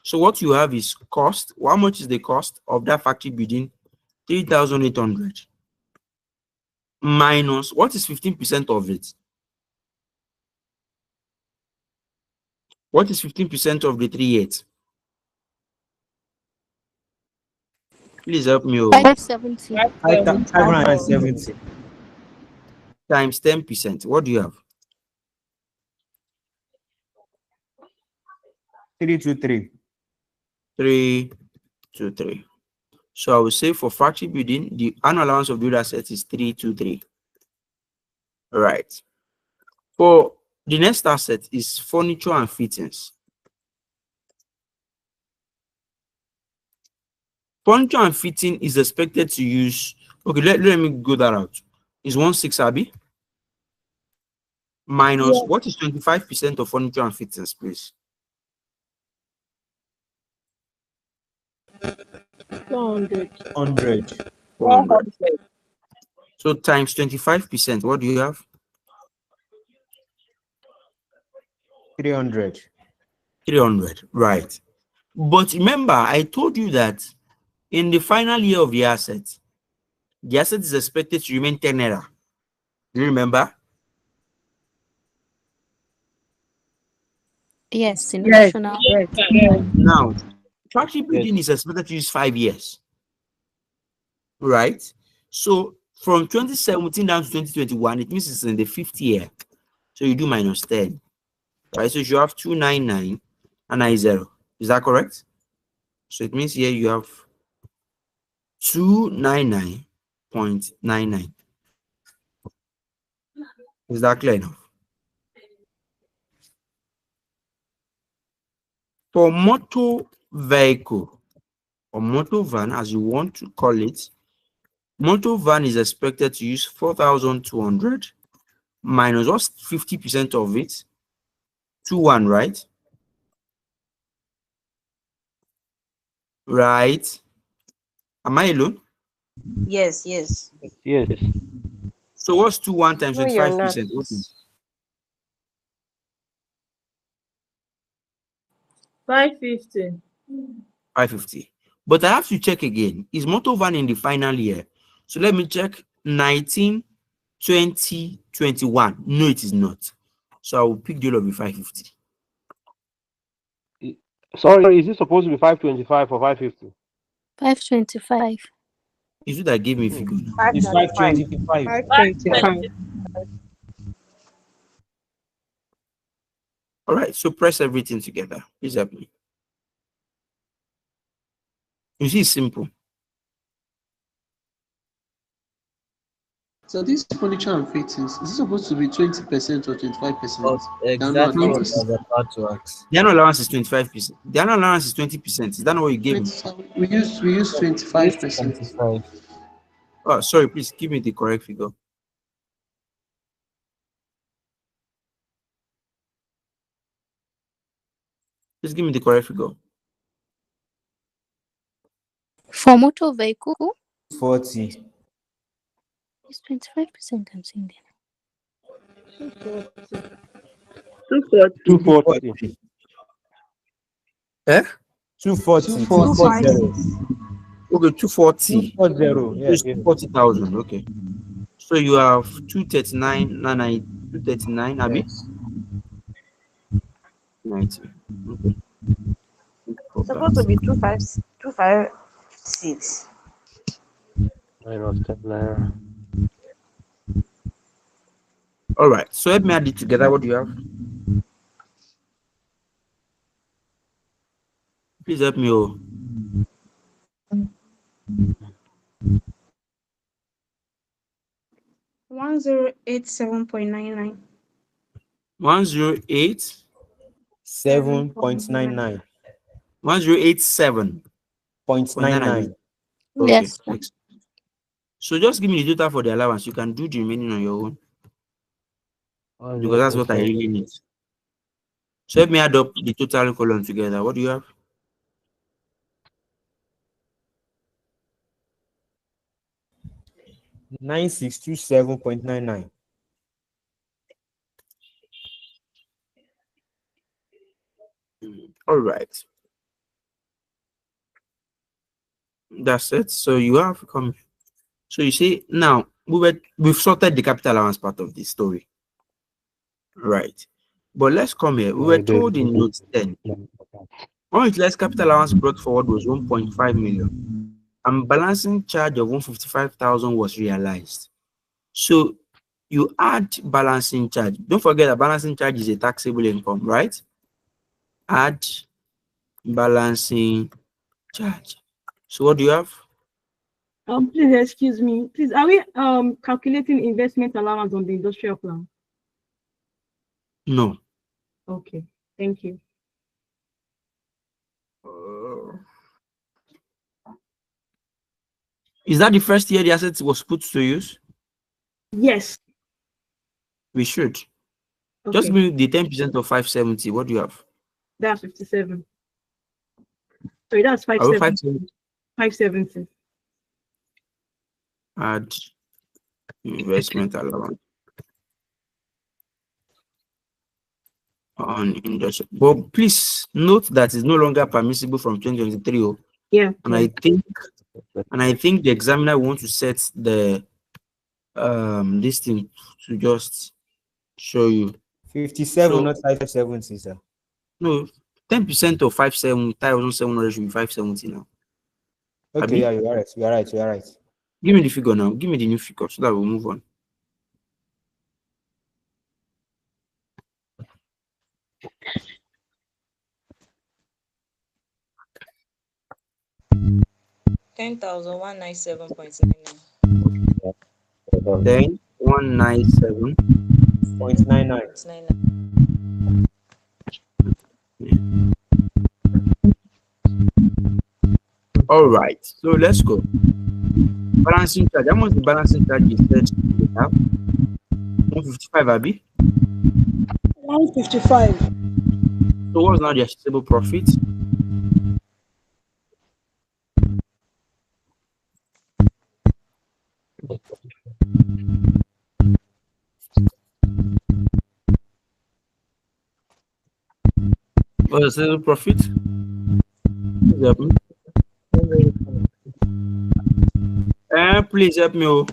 So what you have is cost. How much is the cost of that factory building? 3,800 minus what is 15% of it? What is 15% of the 3,800? Please help me. 570. 570. Times 10%. What do you have? 323. 323. So I will say for factory building, the annual allowance of the other asset is 323. All right. For the next asset is furniture and fittings. Furniture and fitting is expected to use, okay, let me go that out. Is 16 Abi? Minus, what is 25% of furniture and fittings, please? 400. 100. 400. So times 25%, what do you have? 300. 300, right. But remember, I told you that in the final year of the asset is expected to remain 10 naira. Do you remember? Yes, in Yes, national. yes, Now, factory building Yes. is expected to use 5 years, right? So from 2017 down to 2021, it means it's in the 5th year. So you do minus 10, right? So you have 299 and 90. Is that correct? So it means here you have 299.99. Is that clear enough? For motor vehicle or motor van, as you want to call it, motor van is expected to use 4,200 minus what's 50% of it? 21, right? Right. Am I alone? Yes, yes. Yes. So what's 21 times No, you're not. 25%? Okay. 550. 550. But I have to check again. Is motor van in the final year? So let me check 19, 20, 21. No, it is not. So I will pick the all of the 550. Sorry, is it supposed to be 525 or 550? 525. Is it that gave me a figure now? It's 525. 525. All right, so press everything together. Please help me. You see, it's simple. So this furniture and fittings, is it supposed to be 20% or 25%? Exactly what I Allowance. was about to ask. The annual allowance is 25%. The annual allowance is 20%. Is that not what you gave me? We use Yes, 25%. 25. Oh, sorry, please give me the correct figure. Please give me the correct figure. For motor vehicle, 40. it's 25%. I'm saying there. 240. 240. Eh? 240. 240. 240. Okay, 240. 240. So it's Yeah. 40,000. Okay. So you have 239, 239, Abby? Yes. 90. Okay. For Supposed to that. be 256. All right. So help me add it together. What do you have? Please help me. Oh. 1087.99. 108. 7.99. 1087.99. 0.99. Okay. Yes. Excellent. So just give me the total for the allowance. You can do the remaining on your own because that's what I 1087. really need. So help me add up the total column together. What do you have? 9627.99. 99. All right. That's it. So you have come. So you see now we've sorted the capital allowance part of the story, right? But let's come here. We were told in note 10, unutilized capital allowance brought forward was 1.5 million, and balancing charge of 155,000 was realized. So you add balancing charge. Don't forget that balancing charge is a taxable income, right? Add balancing charge. So what do you have? Please excuse me. Please, are we calculating investment allowance on the industrial plan? No. Okay, thank you. Is that the first year the asset was put to use? Yes. We should. Just Okay, give me the 10% of 570. What do you have? that's 57. Sorry, that's Are we 570. 570. Add investment allowance on industry. But please note that it's no longer permissible from 2023. Oh. Yeah. And I think the examiner wants to set the this thing to just show you. 57, So not 570, sir. no, 10% of 5,700 should be 570 now. Okay, Abi? yeah, you are right. You are right. You are right. Give me the figure now. Give me the new figure so that we'll move on. $10,197.99. Then 197. 0.99. All right, so let's go. Balancing charge. How much the balancing charge you said we have? 155, Abi. 155. So what's now the accessible profit? What's the accessible profit? Please help me. Please help me. Oh.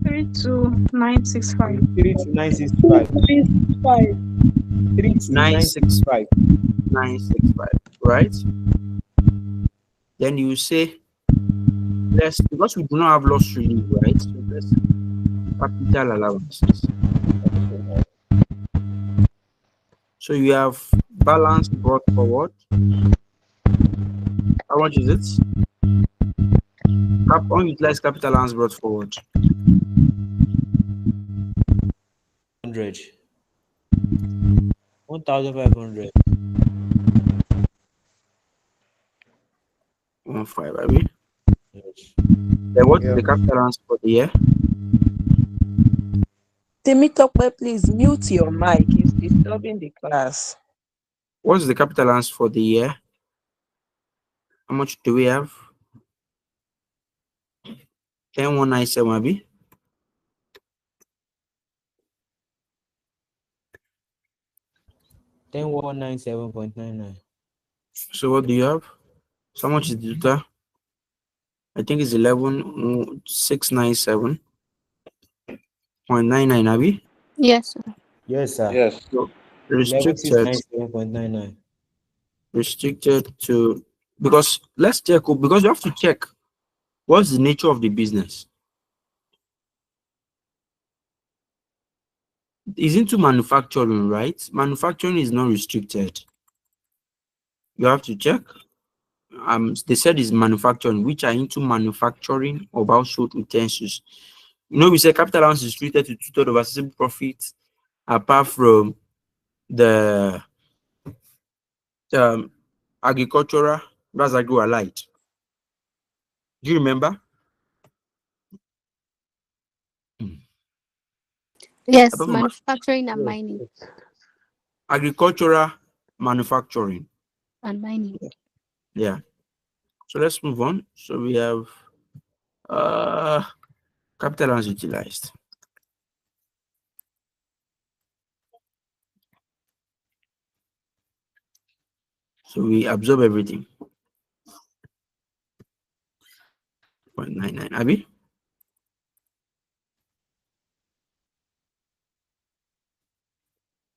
32965. 32965. 32965. 965, right? Then you say, let's, because we do not have loss relief, right? So let's capital allowances. So you have balance brought forward. How much is it? Unutilized capital allowance brought forward. 100. 1,500. 15, Abi. Yes. Then what is the capital allowance for the year? Temitope, please mute your mic. It's disturbing the class. What is the capital allowance for the year? How much do we have? 10,197, Abi. $10,197.99. So what do you have? So how much is the total? I think it's 11,697. 0.99, Abby? Yes, sir. Yes, sir. Yes. So restricted, 11697.99. restricted to, because let's check, because you have to check what's the nature of the business. Is into manufacturing, right? Manufacturing is not restricted. You have to check. They said is manufacturing, which are into manufacturing of household utensils. You know, we say capital allowance is treated to 2/3 of assessable profit, apart from the agricultural, that's agro-allied. Do you remember? Yes, Apart from manufacturing and mining. agricultural, manufacturing. And mining. Yeah. So let's move on. So we have capital allowance utilized. So we absorb everything. 0.99, Abby?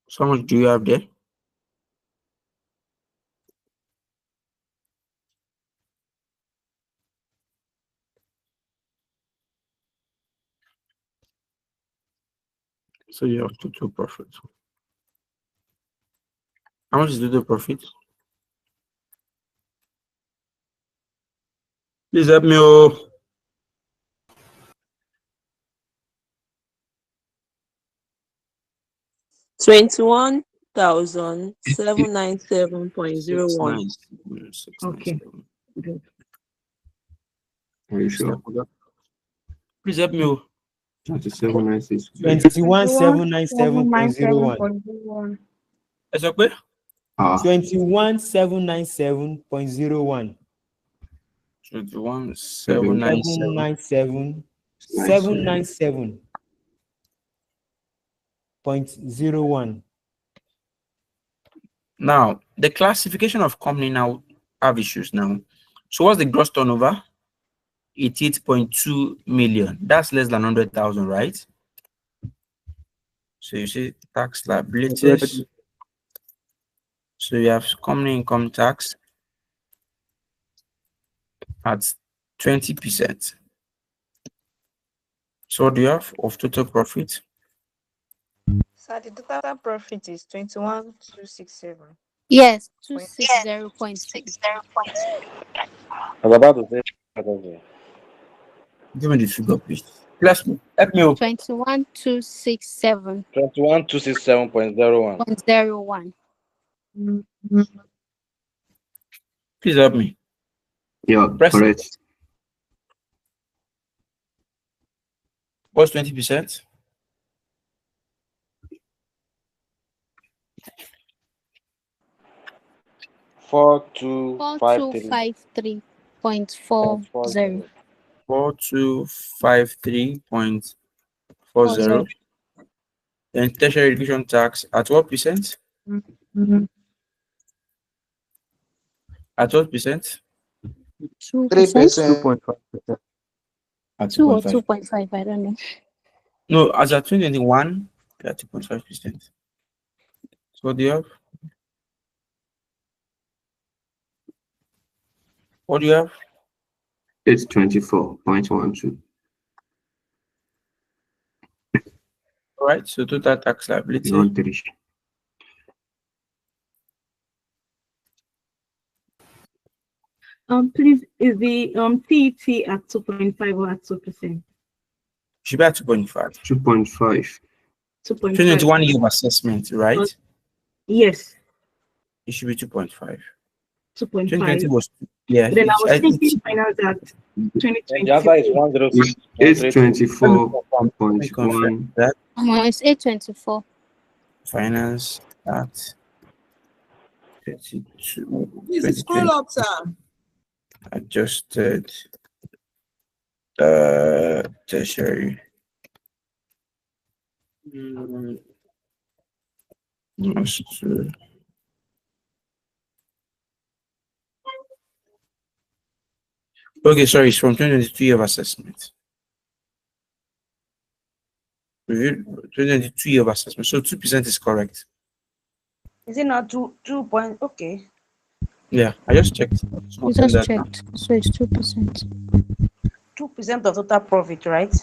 So how much do you have there? So you have total profit. How much is total profit? Please help me. Oh. $21,797.01. 697. Okay. Good. Are you sure? Please help me. Oh. 2796. 21797.01. 21,797.01. It's okay? 21797.01. 21,797. 797.01. Now, the classification of company now have issues now. So what's the gross turnover? 88.2 million. That's less than 100,000, right? So you see tax liabilities. So you have company income tax at 20%. So what do you have of total profit? So the total profit is 21,267. Yes, 260.2. I was about to say that. Give me the figure, please. Plus, help me. 21,267.01. 21,267.01. Please help me. Yeah, Press it. correct. What's 20%? Four two five three 4253.40. 4253.40. Then tertiary education tax at what percent? At what percent? 2%? 2.5%. At 2 or 2.5. 2.5, I don't know. No, as at 2021, at 2.5%. So what do you have? What do you have? It's 24.12. All right, so total tax liability. Non-tax. Please, is the TET at 2.5 or at 2%? Should be at 2.5. 2.5. 2.5. 2021 year of assessment, right? Yes, It should be 2.5. 2.5. 2020 was, yeah. Then I was thinking finance at And 2020. the answer is 106. It's Let me confirm 24.1. that. It's 824. Finance at 32. Please scroll 2020 up, sir. adjusted tertiary. Must okay, sorry, it's from 2022 year of assessment. 2022 year of assessment. So 2% is correct. Is it not 2 point? Okay. Yeah, I just checked. You just checked, so it's 2%. 2% of total profit, right?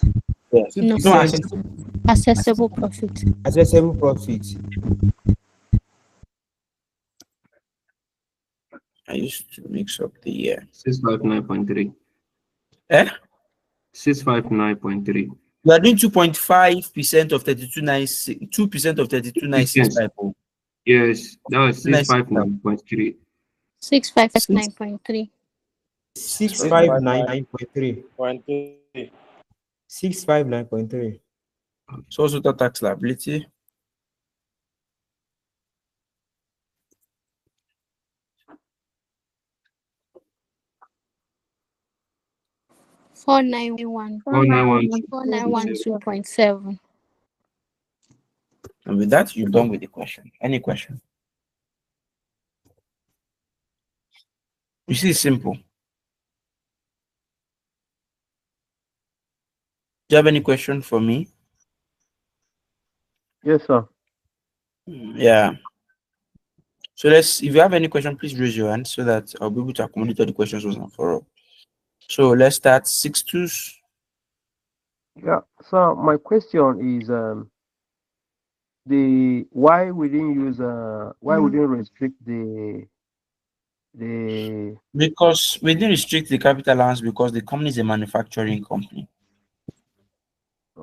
Yeah. No, No, 2% assessable profit. assessable profit. I used to mix up the year. 659.3. Eh? 659.3. You are doing 2.5% of 3296, 2% of 32,965. Yes, that was 2,965. 659.3. 659.3. 659.3. 659.3. 659.3. So what's the tax liability? Four nine one 491.2.7. And with that, you're done with the question. Any question? You see, it's simple. Do you have any question for me? Yes, sir. Yeah. So if you have any question, please raise your hand so that I'll be able to accommodate all the questions once and for all. So let's start 6-2. Yeah, so my question is the why we didn't use why we didn't restrict the Because we didn't restrict the capital allowance because the company is a manufacturing company.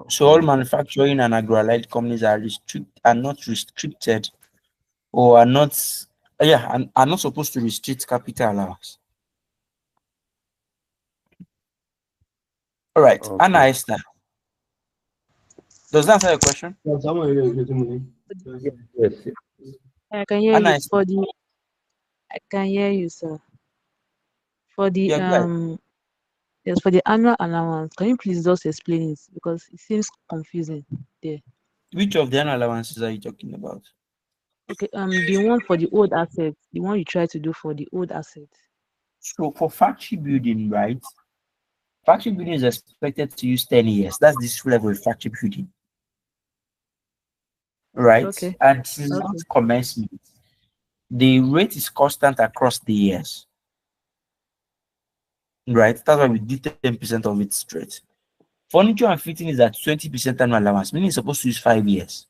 So all manufacturing and agro-allied companies are not restricted or are not supposed to restrict capital allowance. All right, Anna Esther. Does that answer your question? Yes. I can hear Anna you. Esther. I can hear you, sir. For the Yeah, go ahead. yes, for the annual allowance, can you please just explain it because it seems confusing there. Which of the annual allowances are you talking about? Okay, the one for the old assets, the one you try to do for the old assets. So for factory building, right? Factory building is expected to use 10 years. That's this level of factory building. Right? Okay. And since not commencement, the rate is constant across the years. Right? That's why we did 10% of it straight. Furniture and fitting is at 20% annual allowance, meaning it's supposed to use 5 years.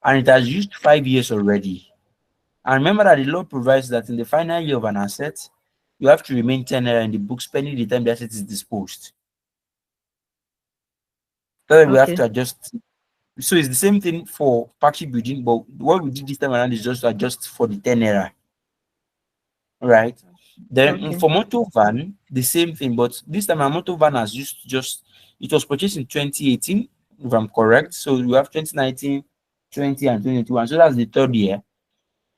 And it has used 5 years already. And remember that the law provides that in the final year of an asset, you have to remain 10 naira in the books pending the time the asset is disposed. So we have to adjust. So it's the same thing for factory building, but what we did this time around is just to adjust for the 10 naira. Right? Then for motor van, the same thing, but this time our motor van has used it was purchased in 2018, if I'm correct. So we have 2019, 20, and 2021. So that's the third year.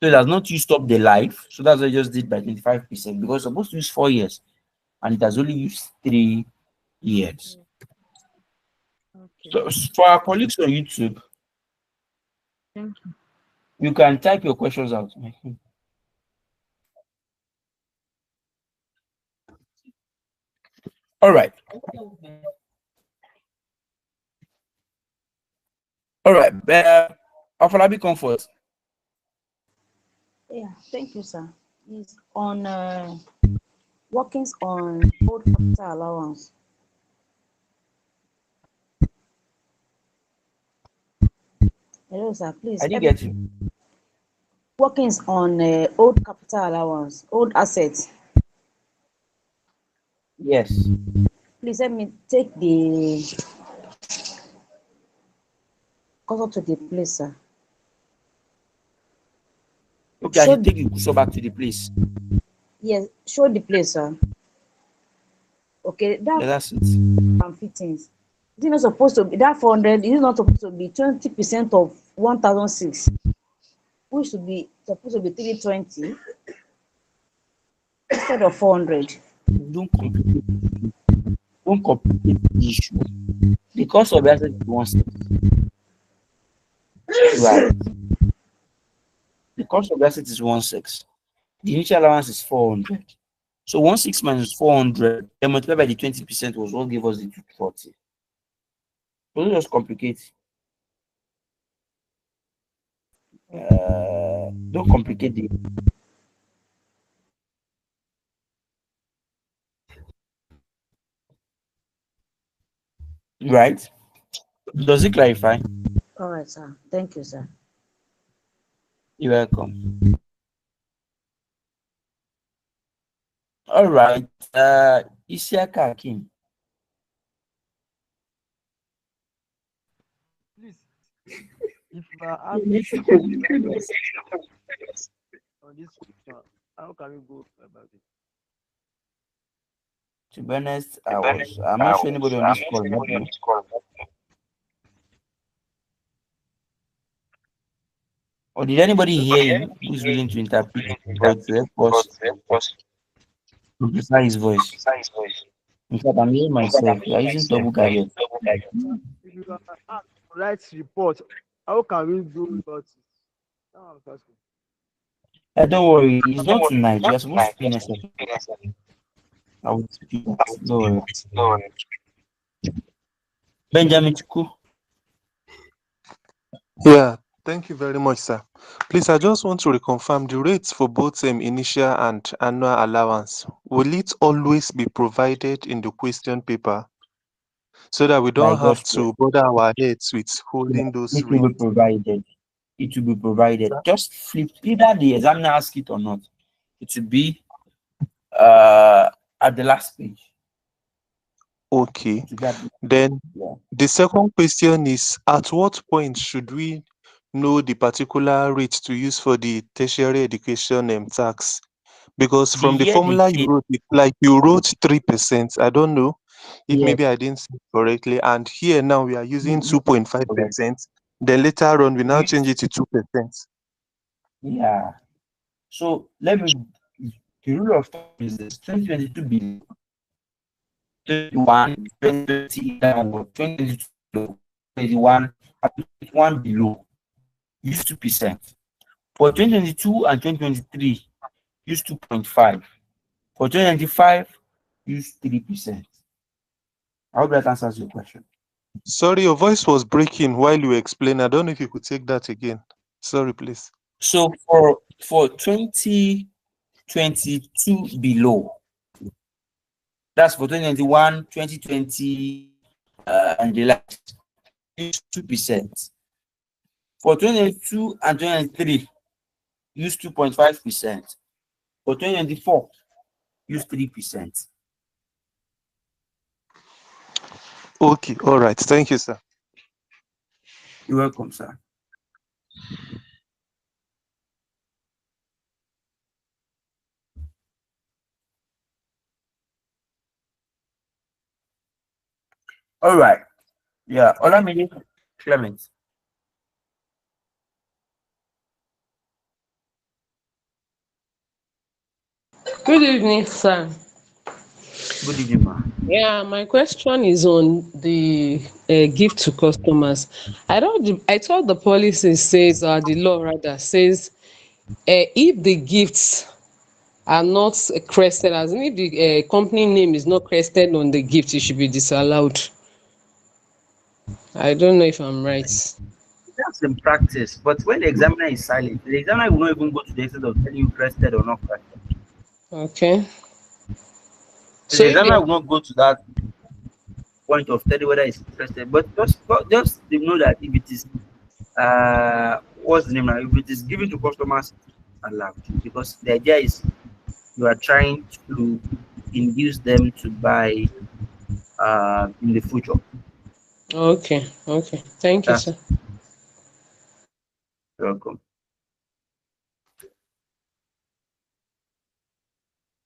So it has not used up the life. So that's what I just did by 25% because it's supposed to use 4 years and it has only used 3 years. So for our colleagues on YouTube, Thank you. you can type your questions out. All right. All right. Afolabi Comfort. Yeah, thank you, sir. It's on workings on old capital allowance. Hello, sir. Please. I didn't get you. Workings on old capital allowance, old assets. Yes. Please let me take the cursor to the place, sir. Okay, I should take the cursor back to the place. Yes, show the place, sir. Okay, that's it. And fittings. Is it not supposed to be that 400? Is it not supposed to be 20% of 1,006? Which should be supposed to be 320 instead of 400. Don't complicate the issue. The cost of the asset is 1/6. Right. The cost of the asset is 1/6. The initial allowance is 400. So 1/6 minus 400, then multiplied by the 20% was what gave us the 240. Don't just complicate. Don't complicate the right. Does it clarify? All right, sir. Thank you, sir. You're welcome. All right. Isiaka Hakim. Please, if you are having to be on this question, how can we go about it? To be honest, I'm not sure anybody on this call. Or did anybody hear you who's willing to interpret or to help us amplify his voice? In fact, I'm hearing myself. We are using double guided. If you are asked to write report, how can we go about it? Now I'm asking. Don't worry, it's not tonight. We are supposed to finish it. I will teach you that. Don't worry. Benjamin Chuku. Yeah, thank you very much, sir. Please, I just want to reconfirm the rates for both initial and annual allowance. Will it always be provided in the question paper so that we By don't have God's to grace. bother our heads with Yeah, holding those it will rates? be provided. It will be provided. Just flip either the examiner ask it or not. It will be at the last page. Okay. Yeah. Then the second question is, at what point should we know the particular rate to use for the tertiary education tax? Because The from the year they formula you came, wrote, it like you wrote 3%. I don't know if yes, maybe I didn't see it correctly. And here now we are using correct. 2.5%. Then later on, we now change it to 2%. Yeah. So let me. The rule of thumb is this: 2022 below, 21, 2020 downward, 2022 below, 21, 21 below. Use 2%. For 2022 and 2023, use 2.5. For 2025, use 3%. I hope that answers your question. Sorry, your voice was breaking while you explained. I don't know if you could take that again. Sorry, please. So for 2022 below, that's for 2021, 2020, and the last, use 2%. For 2022 and 2023, use 2.5%. For 2024, use 3%. Okay, all right. Thank you, sir. You're welcome, sir. All right. Yeah. Olamide Clement. Good evening, sir. Good evening, ma. Yeah, my question is on the gift to customers. I thought the policy says, the law rather says, if the gifts are not crested, as in if the company name is not crested on the gift, it should be disallowed. I don't know if I'm right. That's in practice, but when the examiner is silent, the examiner will not even go to the extent of telling you crested or not crested. Okay. So The if they examiner will not go to that point of telling whether it's crested, but just they know that if it is what's the name now? If it is given to customers, allowed, because the idea is you are trying to induce them to buy in the future. Okay, okay. Thank you, That's sir. welcome.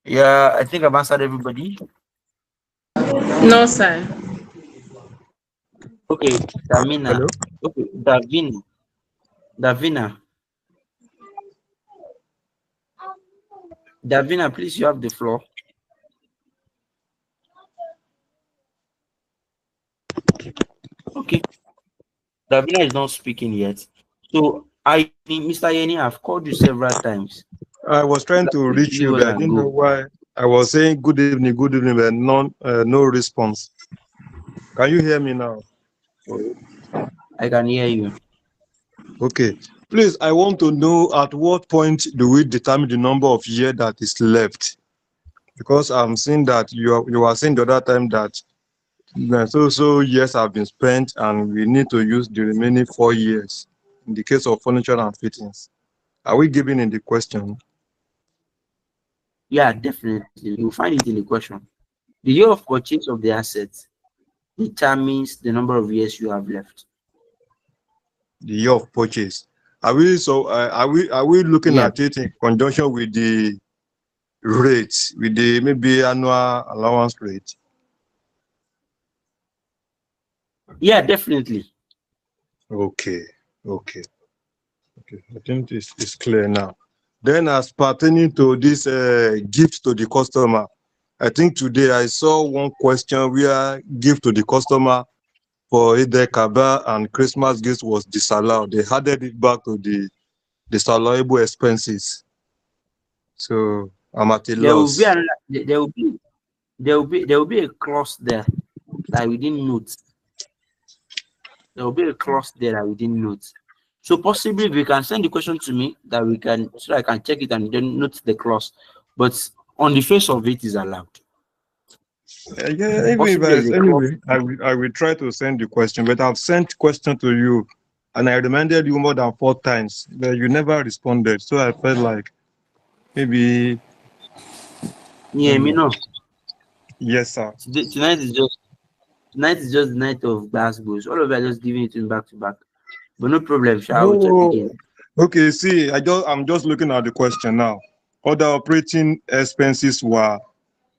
Yeah, I think I've answered everybody. No, sir. Okay, Damina. Hello? Okay, Davina. Davina, please, you have the floor. Okay, Davina is not speaking yet. So Mr. Yeni, I've called you several times. I was trying to reach Leave you, us but I and didn't know go. why. I was saying good evening, but no response. Can you hear me now? I can hear you. Okay. Please, I want to know at what point do we determine the number of years that is left? Because I'm seeing that you are saying the other time that so years have been spent and we need to use the remaining 4 years in the case of furniture and fittings. Are we giving in the question? Yeah, definitely. You'll find it in the question. The year of purchase of the asset determines the number of years you have left. The year of purchase. Are we looking Yeah. at it in conjunction with the rate, with the maybe annual allowance rate? Yeah, definitely. Okay. I think it's clear now. Then, as pertaining to this gift to the customer, I think today I saw one question where gift to the customer for either Kaba and Christmas gifts was disallowed. They added it back to the disallowable expenses. So I'm at a There will be loss. there will be a clause there that we didn't note. There will be a clause there that we didn't note. So possibly if you can send the question to me that we can so I can check it and then note the clause. But on the face of it is allowed. Yeah, even if Possibly as a clause. anyway, I will try to send the question, but I've sent question to you and I reminded you more than 4 times, but you never responded. So I felt like maybe Yeah, me no. Yes, sir. Tonight is just the night of basketballs. All of you are just giving it to me back to back. But no problem, I will check No. again. Okay, see, I'm just looking at the question now. Other operating expenses were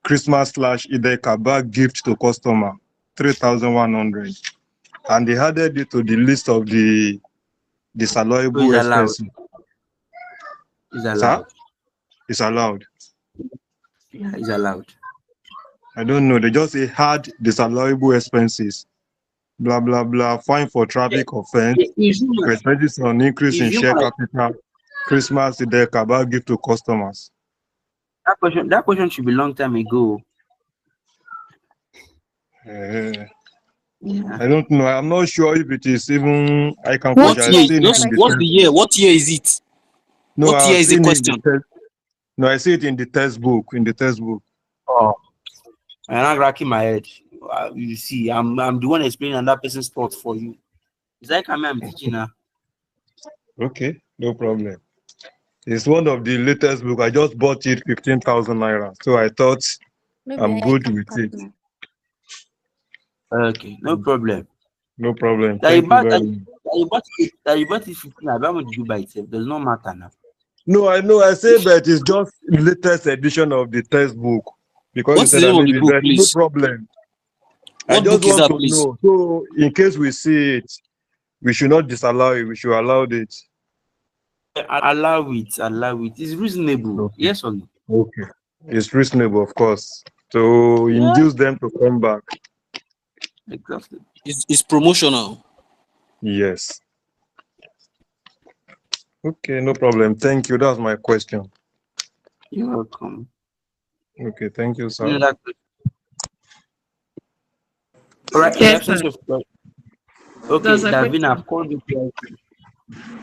Christmas slash Eid Kaba gift to customer, 3,100. And they added it to the list of the So it's disallowable allowed. expenses. It's Sir? allowed. It's allowed. Yeah, it's allowed. I don't know. They just say hard disallowable expenses. Blah blah blah. Fine for traffic offense. Expenses on increase in share capital. Christmas Eid Kaba gift to customers. That question should be long time ago. Yeah. Yeah. I don't know. I'm not sure if it is even I can What I've year? seen it in the What's the year? textbook. What year is it? No, What year I've is the seen it in the question? text. No, I see it in the textbook. In the textbook. Oh, I'm not racking my head. You see, I'm the one explaining another person's thoughts for you. It's like I'm teaching her. Okay, no problem. It's one of the latest book. I just bought it 15,000 naira. So I thought I'm good with it. Okay, no problem. No problem. That Thank you very much. you bought it 15. How much did you buy it? Does not matter now. No, I know. I say, but it's just latest edition of the textbook because you What's the said that name of the maybe book, there's no please? problem. I What just book is want that, to please? know. So in case we see it, we should not disallow it. We should allow it. Allow it. Allow it. It's reasonable. Okay. Yes or no? Okay. It's reasonable, of course, to induce them to come back. Exactly. It's promotional. Yes. Okay, no problem. Thank you. That's my question. You're welcome. Okay, thank you, sir. You know that. All right. In the absence of okay, There's a Davina, I've question. called you twice.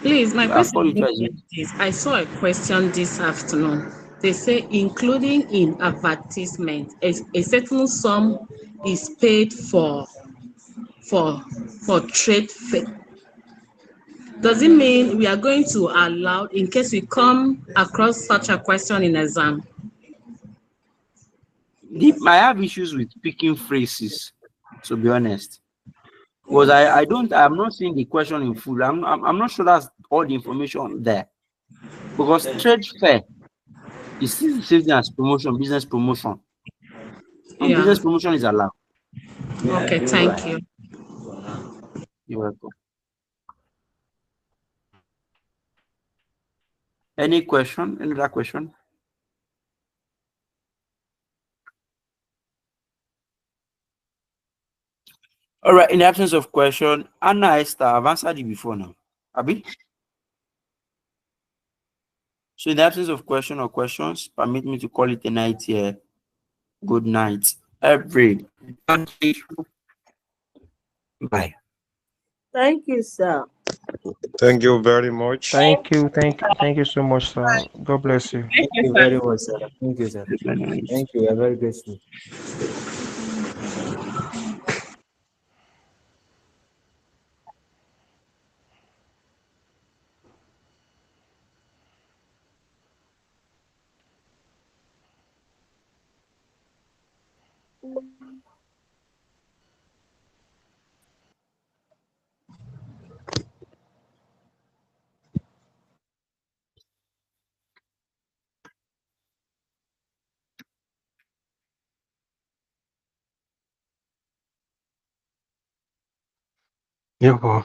Please, my I've question called you is twice. like this. I saw a question this afternoon. They say, including in advertisement, a certain sum is paid for trade fair. Does it mean we are going to allow, in case we come across such a question in exam? I have issues with picking phrases, to be honest. Because I'm not seeing the question in full. I'm not sure that's all the information there. Because trade fair is still the same thing as promotion, business promotion. And business promotion is allowed. Okay, thank you. You're welcome. Any question? Any other question? All right. In the absence of question, Anna Esther, I've answered it before now. Abi? So in the absence of question or questions, permit me to call it a night here. Good night. Every. Thank you. Bye. Thank you, sir. Thank you very much. Thank you so much, sir. God bless you. Thank you very much, sir. Thank you, sir. Thank you. We are very grateful. Yeah, boy.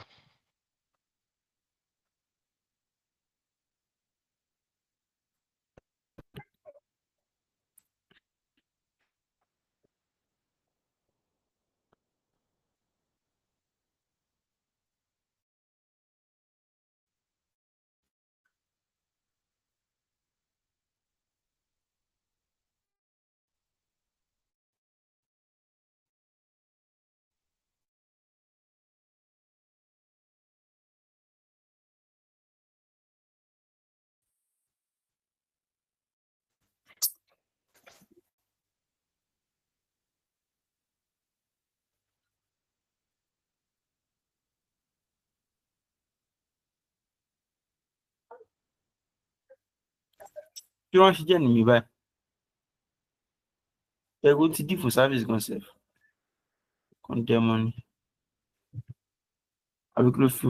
Kí ló ń ṣe jẹ́ nìyí báyìí? Ẹ̀rù ti dì fún service gan sef. Condemn money. Àbí kí ló fi?